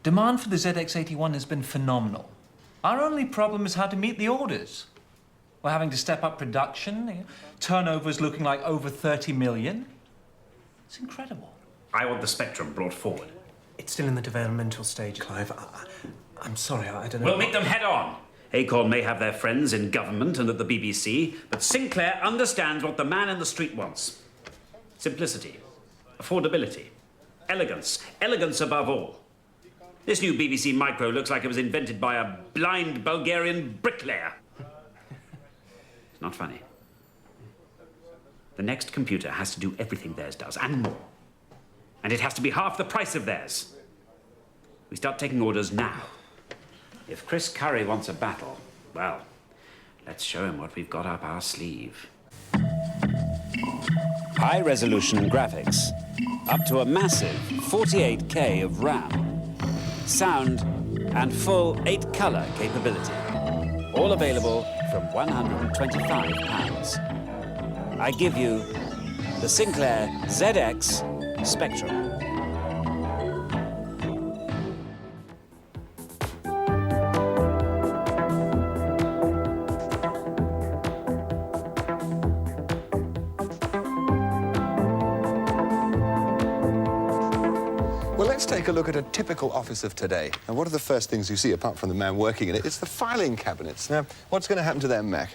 Demand for the ZX81 has been phenomenal. Our only problem is how to meet the orders. We're having to step up production. Turnover's looking like over 30 million. It's incredible.
I want the Spectrum brought forward.
It's still in the developmental stage, Clive. I'm sorry, I don't know.
We'll meet them head on. Acorn may have their friends in government and at the BBC, but Sinclair understands what the man in the street wants. Simplicity, affordability, elegance. Elegance above all. This new BBC Micro looks like it was invented by a blind Bulgarian bricklayer. It's not funny. The next computer has to do everything theirs does, and more. And it has to be half the price of theirs. We start taking orders now. If Chris Curry wants a battle, well, let's show him what we've got up our sleeve. High-resolution graphics, up to a massive 48K of RAM, sound, and full 8-color capability. All available from £125. I give you the Sinclair ZX Spectrum.
Well, let's take a look at a typical office of today. And what are the first things you see, apart from the man working in it? It's the filing cabinets. Now, what's going to happen to them, Mac?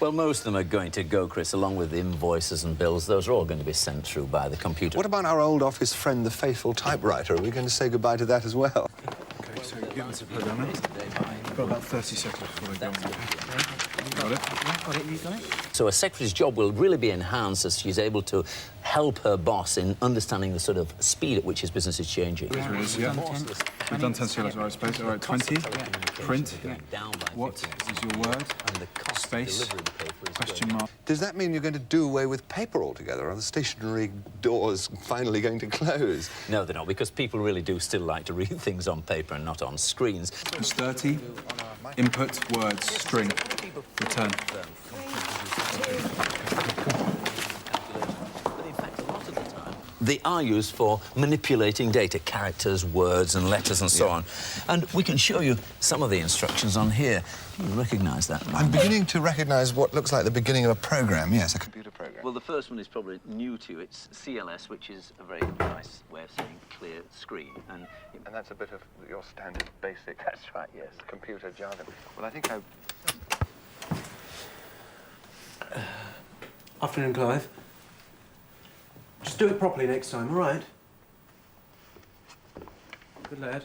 Well, most of them are going to go, Chris, along with invoices and bills. Those are all going to be sent through by the computer.
What about our old office friend, the faithful typewriter? Are we going to say goodbye to that as well?
OK, so get onto the programme. You've got about 30 seconds before they go on. Got it?
Yeah, got it, you got it. So a secretary's job will really be enhanced as she's able to help her boss in understanding the sort of speed at which his business is changing.
Yeah. We've done 10 series, I suppose. All right, 20. Print. What is your word? Space. Question mark.
Does that mean you're going to do away with paper altogether? Are the stationery doors finally going to close?
No, they're not, because people really do still like to read things on paper and not on screens.
It's 30. Input, words, string. Return.
they are used for manipulating data, characters, words and letters and so on. And we can show you some of the instructions on here. You recognise that?
I'm beginning to recognise what looks like the beginning of a program, yes, a computer program.
Well, the first one is probably new to you. It's CLS, which is a very nice way of saying clear screen. And
that's a bit of your standard basic... That's right, yes. Computer jargon. Well, I think I...
Afternoon, Clive. Just do it properly next time, all right? Good lad.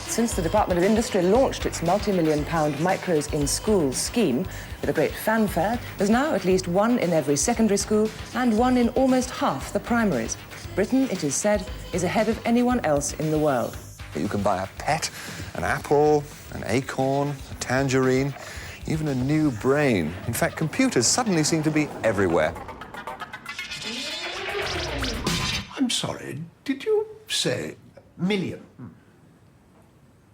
Since the Department of Industry launched its multi-million-pound Micros in Schools scheme with a great fanfare, there's now at least one in every secondary school and one in almost half the primaries. Britain, it is said, is ahead of anyone else in the world.
You can buy a pet, an apple, an acorn, a tangerine, even a new brain. In fact, computers suddenly seem to be everywhere.
I'm sorry, did you say million?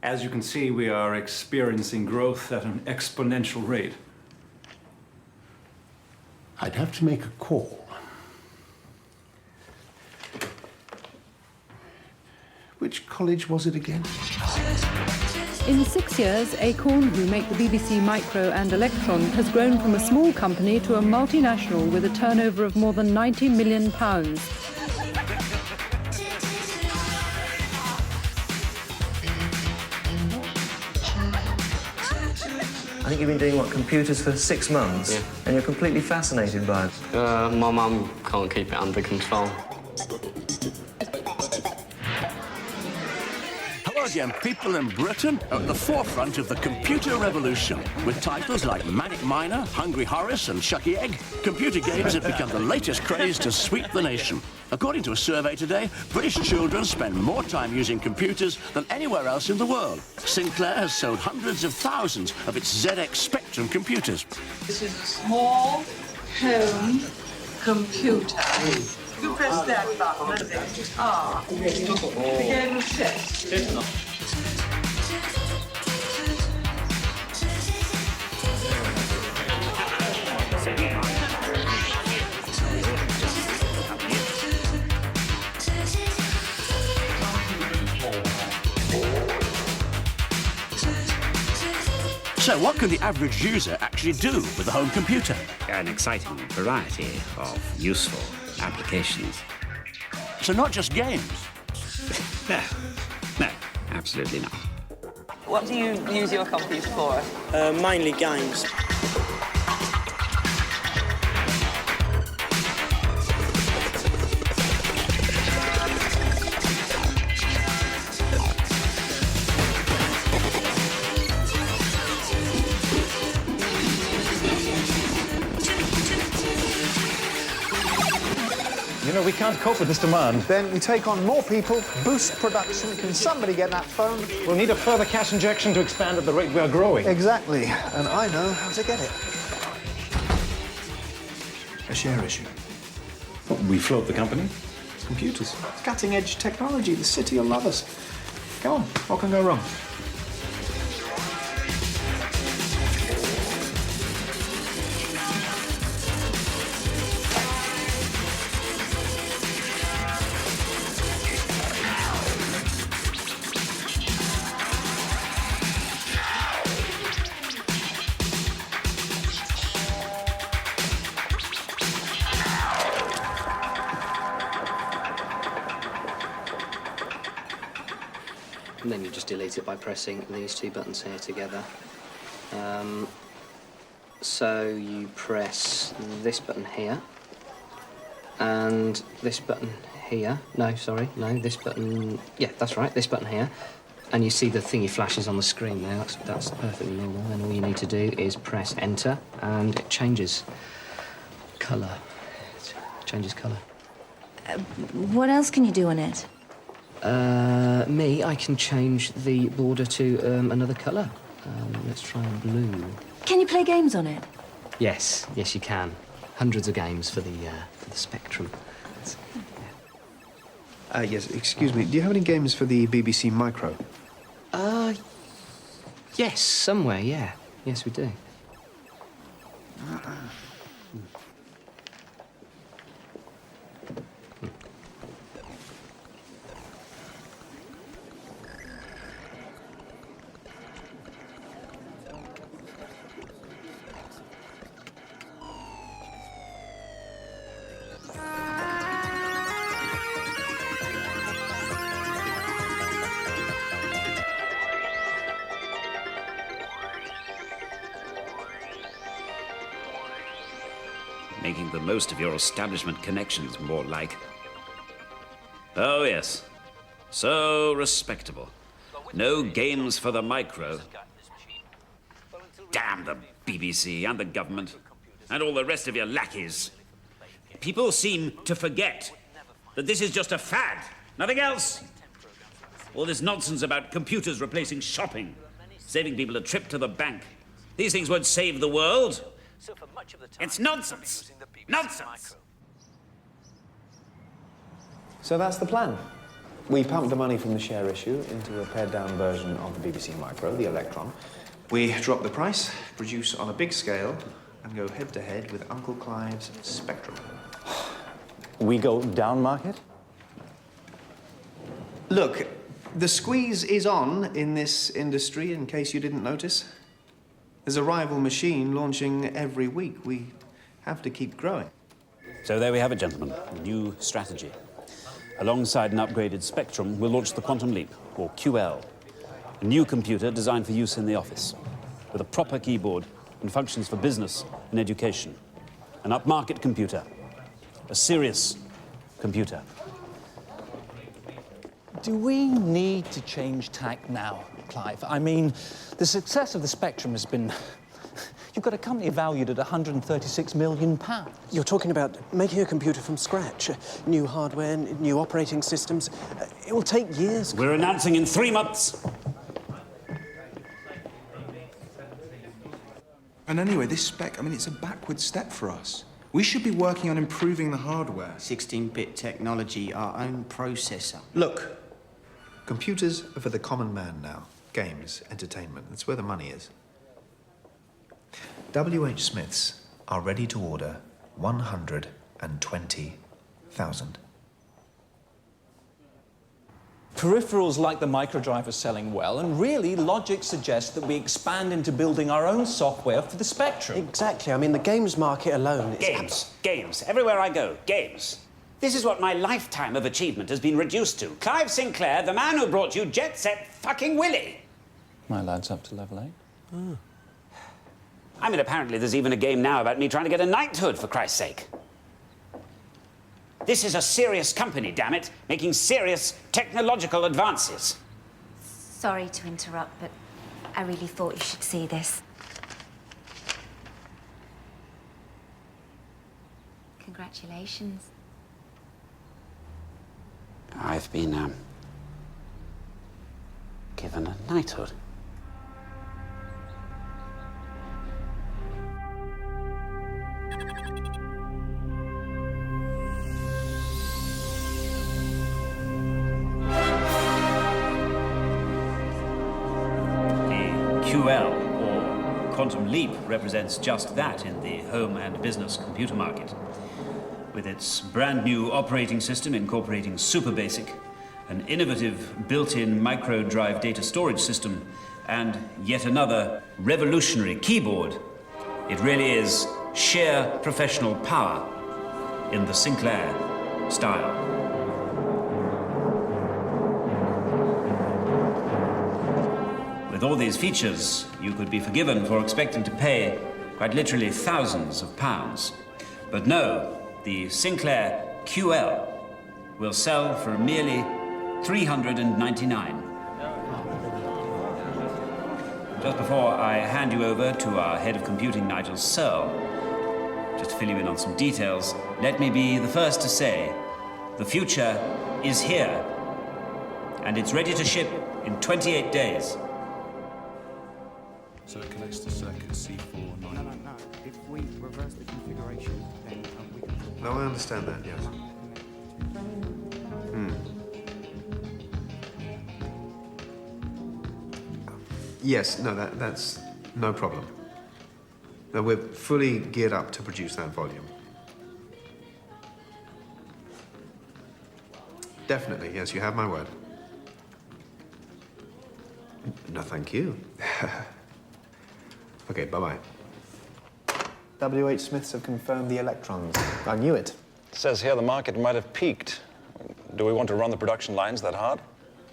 As you can see, we are experiencing growth at an exponential rate.
I'd have to make a call. Which college was it again?
In 6 years, Acorn, who make the BBC Micro and Electron, has grown from a small company to a multinational with a turnover of more than £90 million.
I think you've been doing, computers for 6 months?
Yeah.
And you're completely fascinated by it?
My mum can't keep it under control.
Hello again, people in Britain are at the forefront of the computer revolution. With titles like Manic Miner, Hungry Horace and Shucky Egg, computer games have become the latest craze to sweep the nation. According to a survey today, British children spend more time using computers than anywhere else in the world. Sinclair has sold hundreds of thousands of its ZX Spectrum computers.
This is a small home computer. You press that button and then the game of chess.
So what can the average user actually do with a home computer?
An exciting variety of useful applications.
So not just games?
No, absolutely not.
What do you use your computer for?
Mainly games.
You know, we can't cope with this demand.
Then we take on more people, boost production. Can somebody get that phone?
We'll need a further cash injection to expand at the rate we are growing.
Exactly. And I know how to get it. A share issue.
We float the company?
Computers. Cutting-edge technology. The city will love us. Come on, what can go wrong?
And then you just delete it by pressing these two buttons here together. So you press this button here and this button here. No, sorry, no, this button. Yeah, that's right, this button here. And you see the thingy flashes on the screen there. That's perfectly normal. And all you need to do is press enter and it changes colour. It changes colour.
What else can you do on it?
I can change the border to another colour. Let's try blue.
Can you play games on it?
Yes, you can. Hundreds of games for the Spectrum.
Yes, excuse me. Do you have any games for the BBC Micro?
Yes, somewhere, yeah. Yes, we do.
Making the most of your establishment connections, more like. Oh, yes. So respectable. No games for the micro. Damn the BBC and the government. And all the rest of your lackeys. People seem to forget that this is just a fad. Nothing else. All this nonsense about computers replacing shopping, saving people a trip to the bank. These things won't save the world. It's nonsense. Nonsense.
So that's the plan. We pump the money from the share issue into a pared-down version of the BBC Micro, the Electron.
We drop the price, produce on a big scale, and go head-to-head with Uncle Clive's Spectrum.
We go down market?
Look, the squeeze is on in this industry, in case you didn't notice. There's a rival machine launching every week. We have to keep growing.
So there we have it, gentlemen. A new strategy. Alongside an upgraded Spectrum, we'll launch the Quantum Leap, or QL. A new computer designed for use in the office, with a proper keyboard and functions for business and education. An upmarket computer. A serious computer.
Do we need to change tack now, Clive? I mean, the success of the Spectrum has been... You've got a company valued at £136 million.
You're talking about making a computer from scratch. New hardware, new operating systems. It will take years.
We're announcing in 3 months.
And anyway, this spec, I mean, it's a backward step for us. We should be working on improving the hardware.
16-bit technology, our own processor.
Look, computers are for the common man now. Games, entertainment, that's where the money is. W.H. Smiths are ready to order 120,000.
Peripherals like the microdrive are selling well, and really, logic suggests that we expand into building our own software for the Spectrum.
Exactly. I mean, the games market alone is...
Games. Games. Everywhere I go, games. This is what my lifetime of achievement has been reduced to. Clive Sinclair, the man who brought you Jet Set fucking Willy.
My lad's up to level 8.
Oh. I mean, apparently there's even a game now about me trying to get a knighthood, for Christ's sake. This is a serious company, damn it, making serious technological advances.
Sorry to interrupt, but I really thought you should see this. Congratulations.
I've been, given a knighthood. QL, or Quantum Leap, represents just that in the home and business computer market. With its brand new operating system incorporating SuperBasic, an innovative built-in micro-drive data storage system, and yet another revolutionary keyboard, it really is sheer professional power in the Sinclair style. With all these features, you could be forgiven for expecting to pay quite literally thousands of pounds. But no, the Sinclair QL will sell for merely $399. Just before I hand you over to our head of computing, Nigel Searle, just to fill you in on some details, let me be the first to say the future is here, and it's ready to ship in 28 days.
So it connects to circuit C4.
No. If we reverse the configuration, then we can...
No, I understand that, yes. Yes, no, that's no problem. No, we're fully geared up to produce that volume. Definitely, yes, you have my word. No, thank you. Okay, bye-bye. W.H. Smiths have confirmed the electrons. I knew it.
It says here the market might have peaked. Do we want to run the production lines that hard?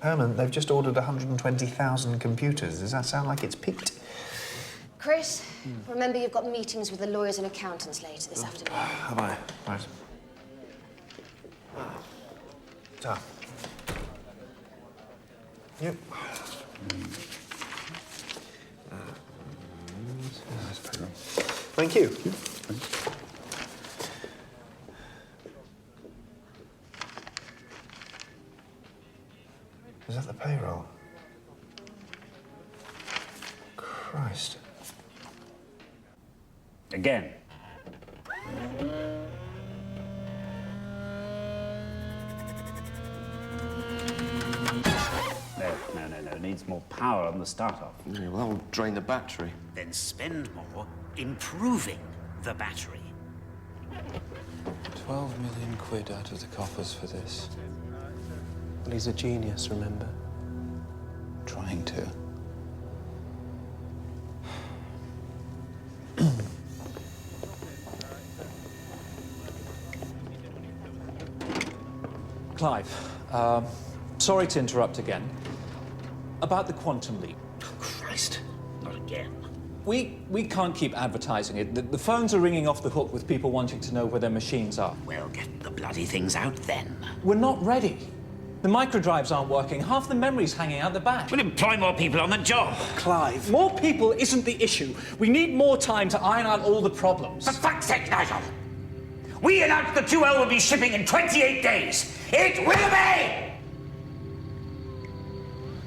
Herman, they've just ordered 120,000 computers. Does that sound like it's peaked?
Chris, remember you've got meetings with the lawyers and accountants later this afternoon.
Have I? Right. So. Yep. Thank you. Is that the payroll? Christ.
Again. No. Needs more power on the start-off.
Yeah, well, that will drain the battery.
Then spend more improving the battery.
12 million quid out of the coffers for this. Well, he's a genius, remember?
Trying to. Clive, sorry to interrupt again. About the quantum leap.
Christ, not again.
We can't keep advertising it. The phones are ringing off the hook with people wanting to know where their machines are.
Well, get the bloody things out then.
We're not ready. The microdrives aren't working. Half the memory's hanging out the back.
We'll employ more people on the job.
Clive, more people isn't the issue. We need more time to iron out all the problems.
For fuck's sake, Nigel! We announced the 2L will be shipping in 28 days. It will be!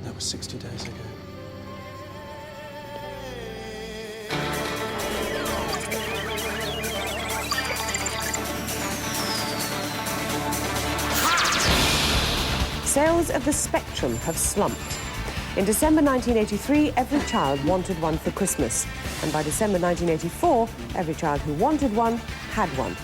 That was 60 days ago.
Sales of the Spectrum have slumped. In December 1983, every child wanted one for Christmas. And by December 1984, every child who wanted one had one.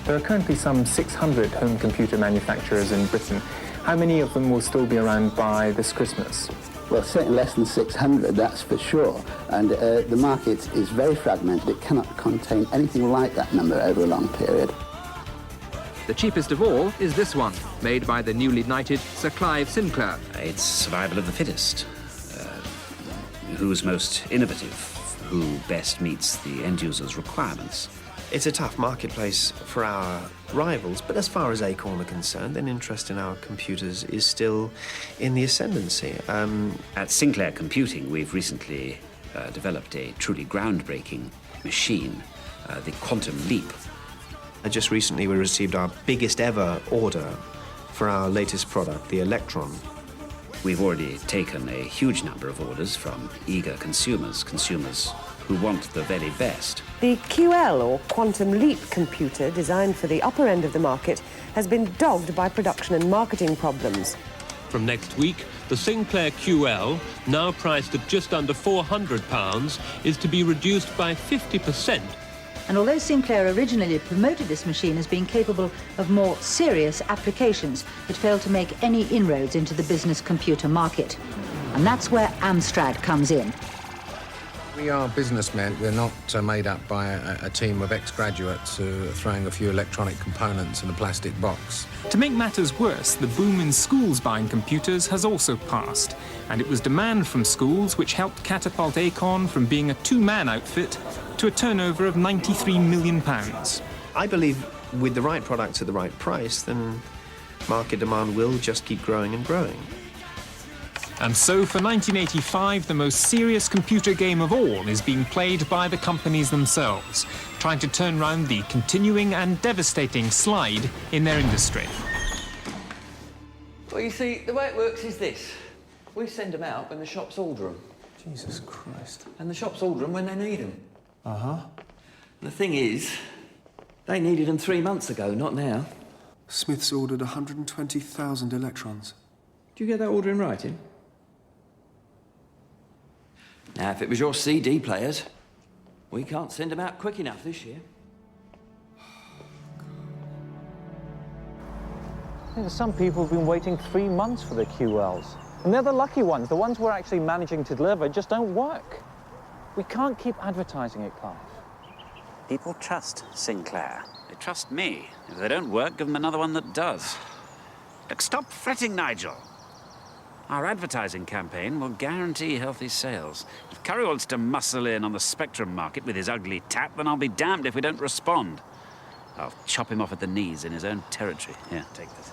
There are currently some 600 home computer manufacturers in Britain. How many of them will still be around by this Christmas?
Well, certainly less than 600, that's for sure. And the market is very fragmented. It cannot contain anything like that number over a long period.
The cheapest of all is this one, made by the newly knighted Sir Clive Sinclair.
It's survival of the fittest. Who's most innovative? Who best meets the end user's requirements?
It's a tough marketplace for our rivals, but as far as Acorn are concerned, an interest in our computers is still in the ascendancy.
At Sinclair Computing, we've recently developed a truly groundbreaking machine, the Quantum Leap.
Just recently, we received our biggest ever order for our latest product, the Electron.
We've already taken a huge number of orders from eager consumers who want the very best.
The QL, or Quantum Leap computer, designed for the upper end of the market, has been dogged by production and marketing problems.
From next week, the Sinclair QL, now priced at just under £400, is to be reduced by 50%.
And although Sinclair originally promoted this machine as being capable of more serious applications, it failed to make any inroads into the business computer market. And that's where Amstrad comes in.
We are businessmen. We're not made up by a team of ex-graduates who are throwing a few electronic components in a plastic box.
To make matters worse, the boom in schools buying computers has also passed, and it was demand from schools which helped catapult Acorn from being a two-man outfit to a turnover of £93 million.
I believe with the right products at the right price, then market demand will just keep growing and growing.
And so for 1985, the most serious computer game of all is being played by the companies themselves, trying to turn round the continuing and devastating slide in their industry.
Well, you see, the way it works is this. We send them out when the shops order them.
Jesus Christ.
And the shops order them when they need them.
Uh-huh.
The thing is, they needed them 3 months ago, not now.
Smith's ordered 120,000 electrons.
Do you get that order in writing? Now, if it was your CD players, we can't send them out quick enough this year.
Some people have been waiting 3 months for their QLs. And they're the lucky ones. The ones we're actually managing to deliver just don't work. We can't keep advertising it, Clive.
People trust Sinclair. They trust me. If they don't work, give them another one that does. Look, stop fretting, Nigel. Our advertising campaign will guarantee healthy sales. If Curry wants to muscle in on the Spectrum market with his ugly tap, then I'll be damned if we don't respond. I'll chop him off at the knees in his own territory. Here, take this.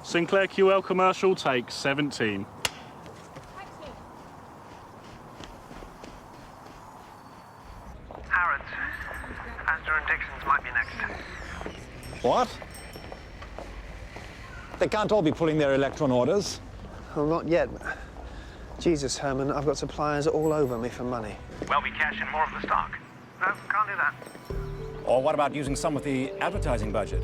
Sinclair QL commercial, take 17.
Harrods. Astor and Dixon's might be next.
What? They can't all be pulling their Electron orders.
Well, not yet. Jesus, Herman, I've got suppliers all over me for money.
Well, we cash in more of the stock. No, can't do that.
Or what about using some of the advertising budget?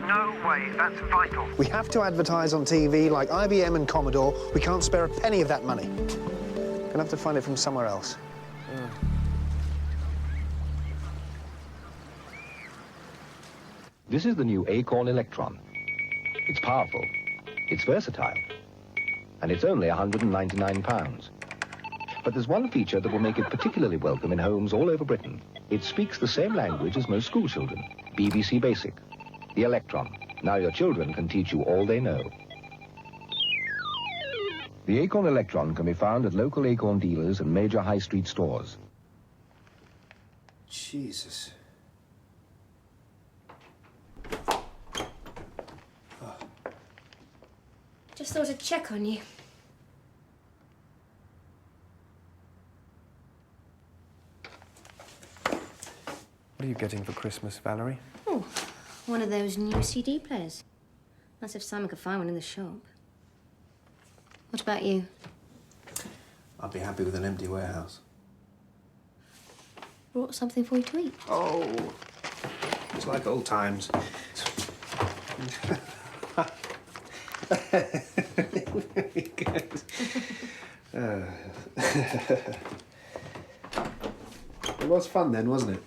No way, that's vital.
We have to advertise on TV like IBM and Commodore. We can't spare a penny of that money. Gonna have to find it from somewhere else.
This is the new Acorn Electron. It's powerful, it's versatile, and it's only £199. But there's one feature that will make it particularly welcome in homes all over Britain. It speaks the same language as most school children, BBC Basic. The Electron. Now your children can teach you all they know. The Acorn Electron can be found at local Acorn dealers and major high street stores.
Jesus.
Just thought I'd check on you.
What are you getting for Christmas, Valerie?
Oh, one of those new CD players. That's if Simon could find one in the shop. What about you?
I'd be happy with an empty warehouse.
Brought something for you to eat?
Oh, it's like old times. Very good. It was fun then, wasn't it?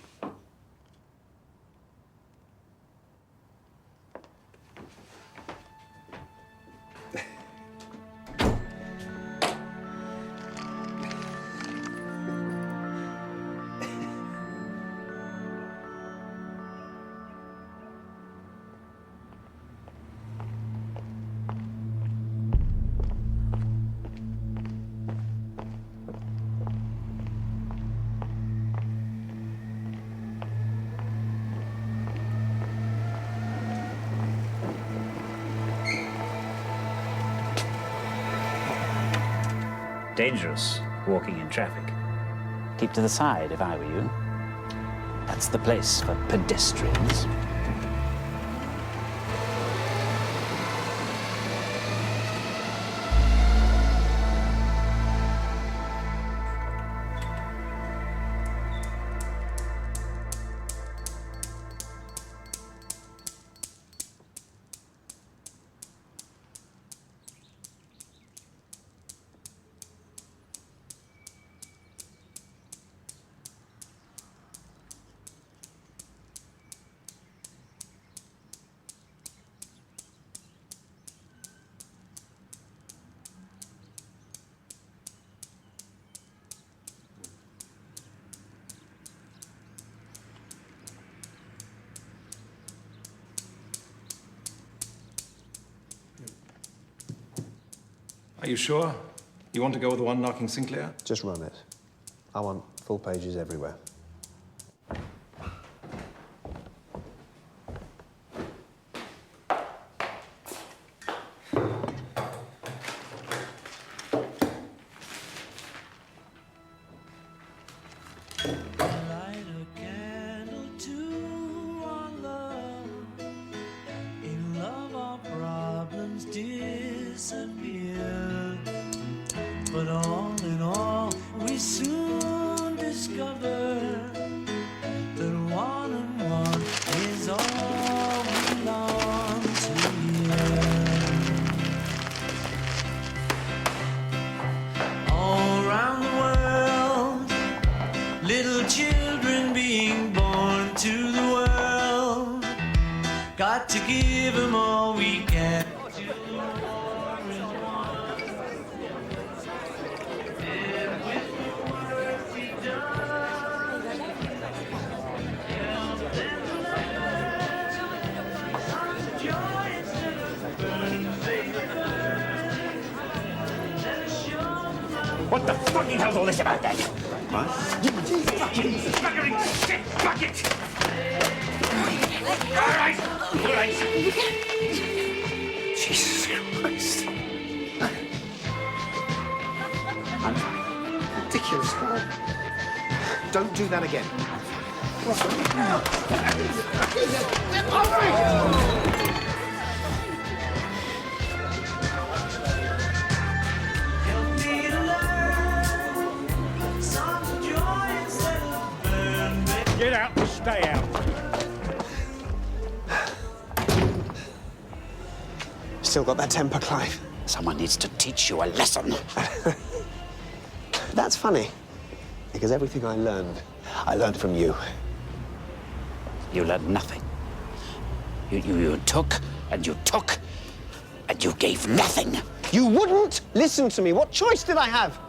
Dangerous walking in traffic. Keep to the side if I were you. That's the place for pedestrians.
Are you sure? You want to go with the one knocking Sinclair?
Just run it. I want full pages everywhere.
But all in all, we soon discover that one and one is all belongs to you. All got to give them all we can.
What the fucking hell's all this about then?
What?
Jesus fucking shit bucket! All right.
Jesus Christ. Ridiculous. Don't do that again.
Get out and stay out.
Still got that temper, Clive.
Someone needs to teach you a lesson.
That's funny, because everything I learned from you.
You learned nothing. You took, and you took, and you gave nothing.
You wouldn't listen to me. What choice did I have?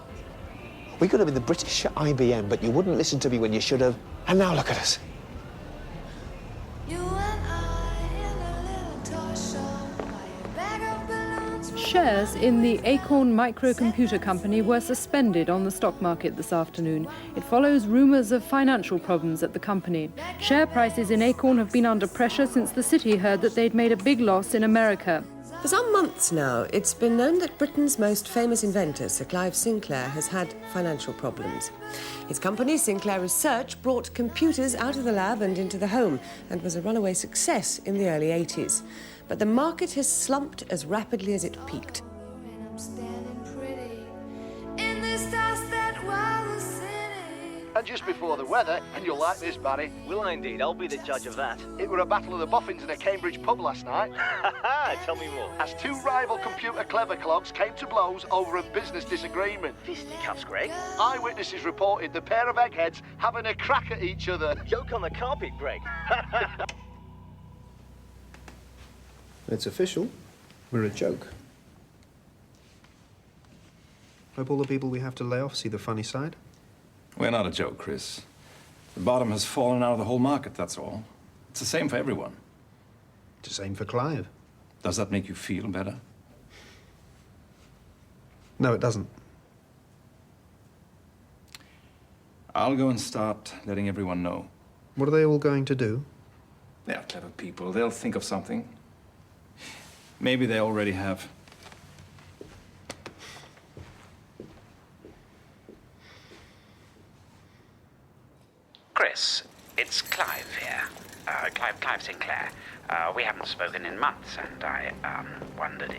We could have been the British IBM, but you wouldn't listen to me when you should have. And now look at us.
Shares in the Acorn Microcomputer Company were suspended on the stock market this afternoon. It follows rumours of financial problems at the company. Share prices in Acorn have been under pressure since the city heard that they'd made a big loss in America.
For some months now, it's been known that Britain's most famous inventor, Sir Clive Sinclair, has had financial problems. His company, Sinclair Research, brought computers out of the lab and into the home and was a runaway success in the early 80s. But the market has slumped as rapidly as it peaked.
And just before the weather, and you'll like this, Barry.
Will I indeed? I'll be the judge of that.
It were a battle of the boffins in a Cambridge pub last night.
Tell me more.
As two rival computer clever clogs came to blows over a business disagreement.
Fisticuffs, Greg.
Eyewitnesses reported the pair of eggheads having a crack at each other.
Joke on the carpet, Greg.
It's official. We're a joke. Hope all the people we have to lay off see the funny side.
We're not a joke, Chris. The bottom has fallen out of the whole market, that's all. It's the same for everyone.
It's the same for Clive.
Does that make you feel better?
No, it doesn't.
I'll go and start letting everyone know.
What are they all going to do?
They're clever people. They'll think of something. Maybe they already have.
Chris, it's Clive here. Clive Sinclair. We haven't spoken in months, and I wondered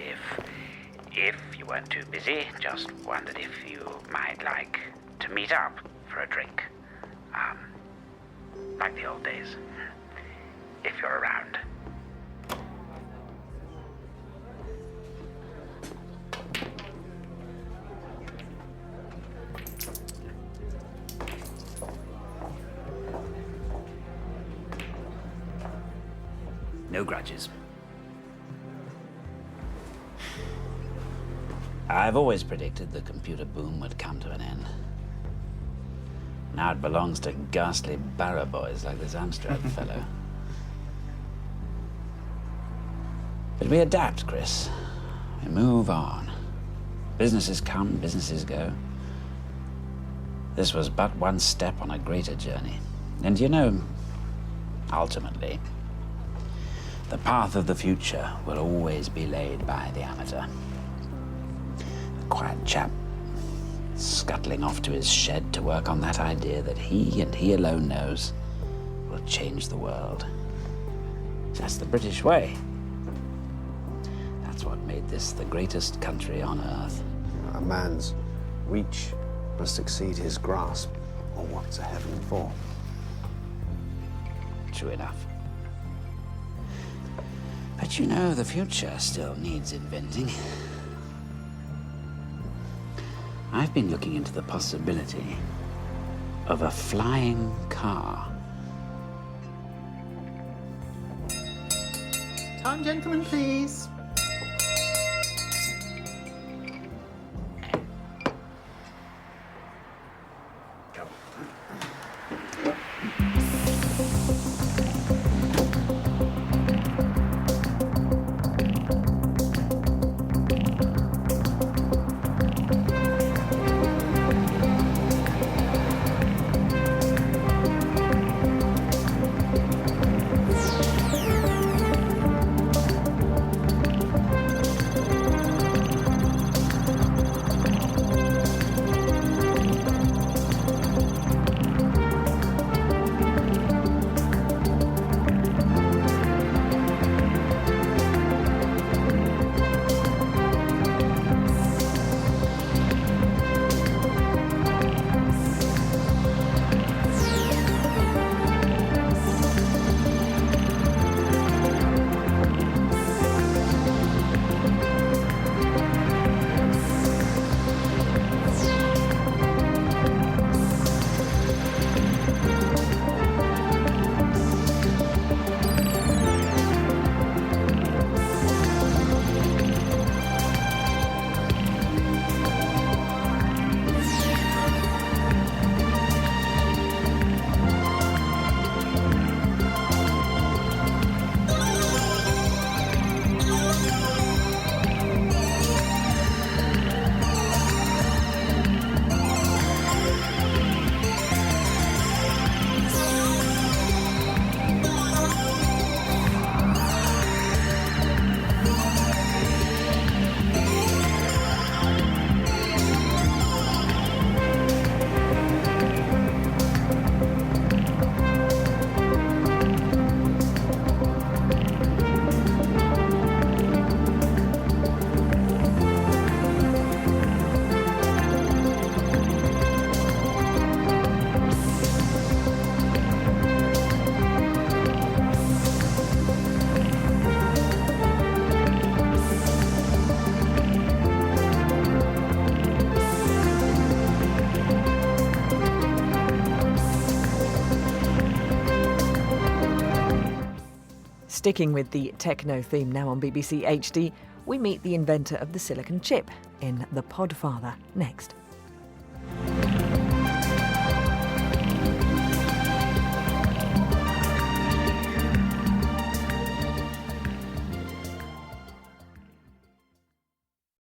if you weren't too busy, just wondered if you might like to meet up for a drink. Like the old days. If you're around. No grudges. I've always predicted the computer boom would come to an end. Now it belongs to ghastly barrow boys like this Amstrad fellow. But we adapt, Chris. We move on. Businesses come, businesses go. This was but one step on a greater journey. And you know, ultimately, the path of the future will always be laid by the amateur. The quiet chap scuttling off to his shed to work on that idea that he and he alone knows will change the world. That's the British way. That's what made this the greatest country on earth.
A man's reach must exceed his grasp, or what's a heaven for?
True enough. But you know, the future still needs inventing. I've been looking into the possibility of a flying car.
One gentleman, please.
Sticking with the techno theme now on BBC HD, we meet the inventor of the silicon chip in The Podfather next.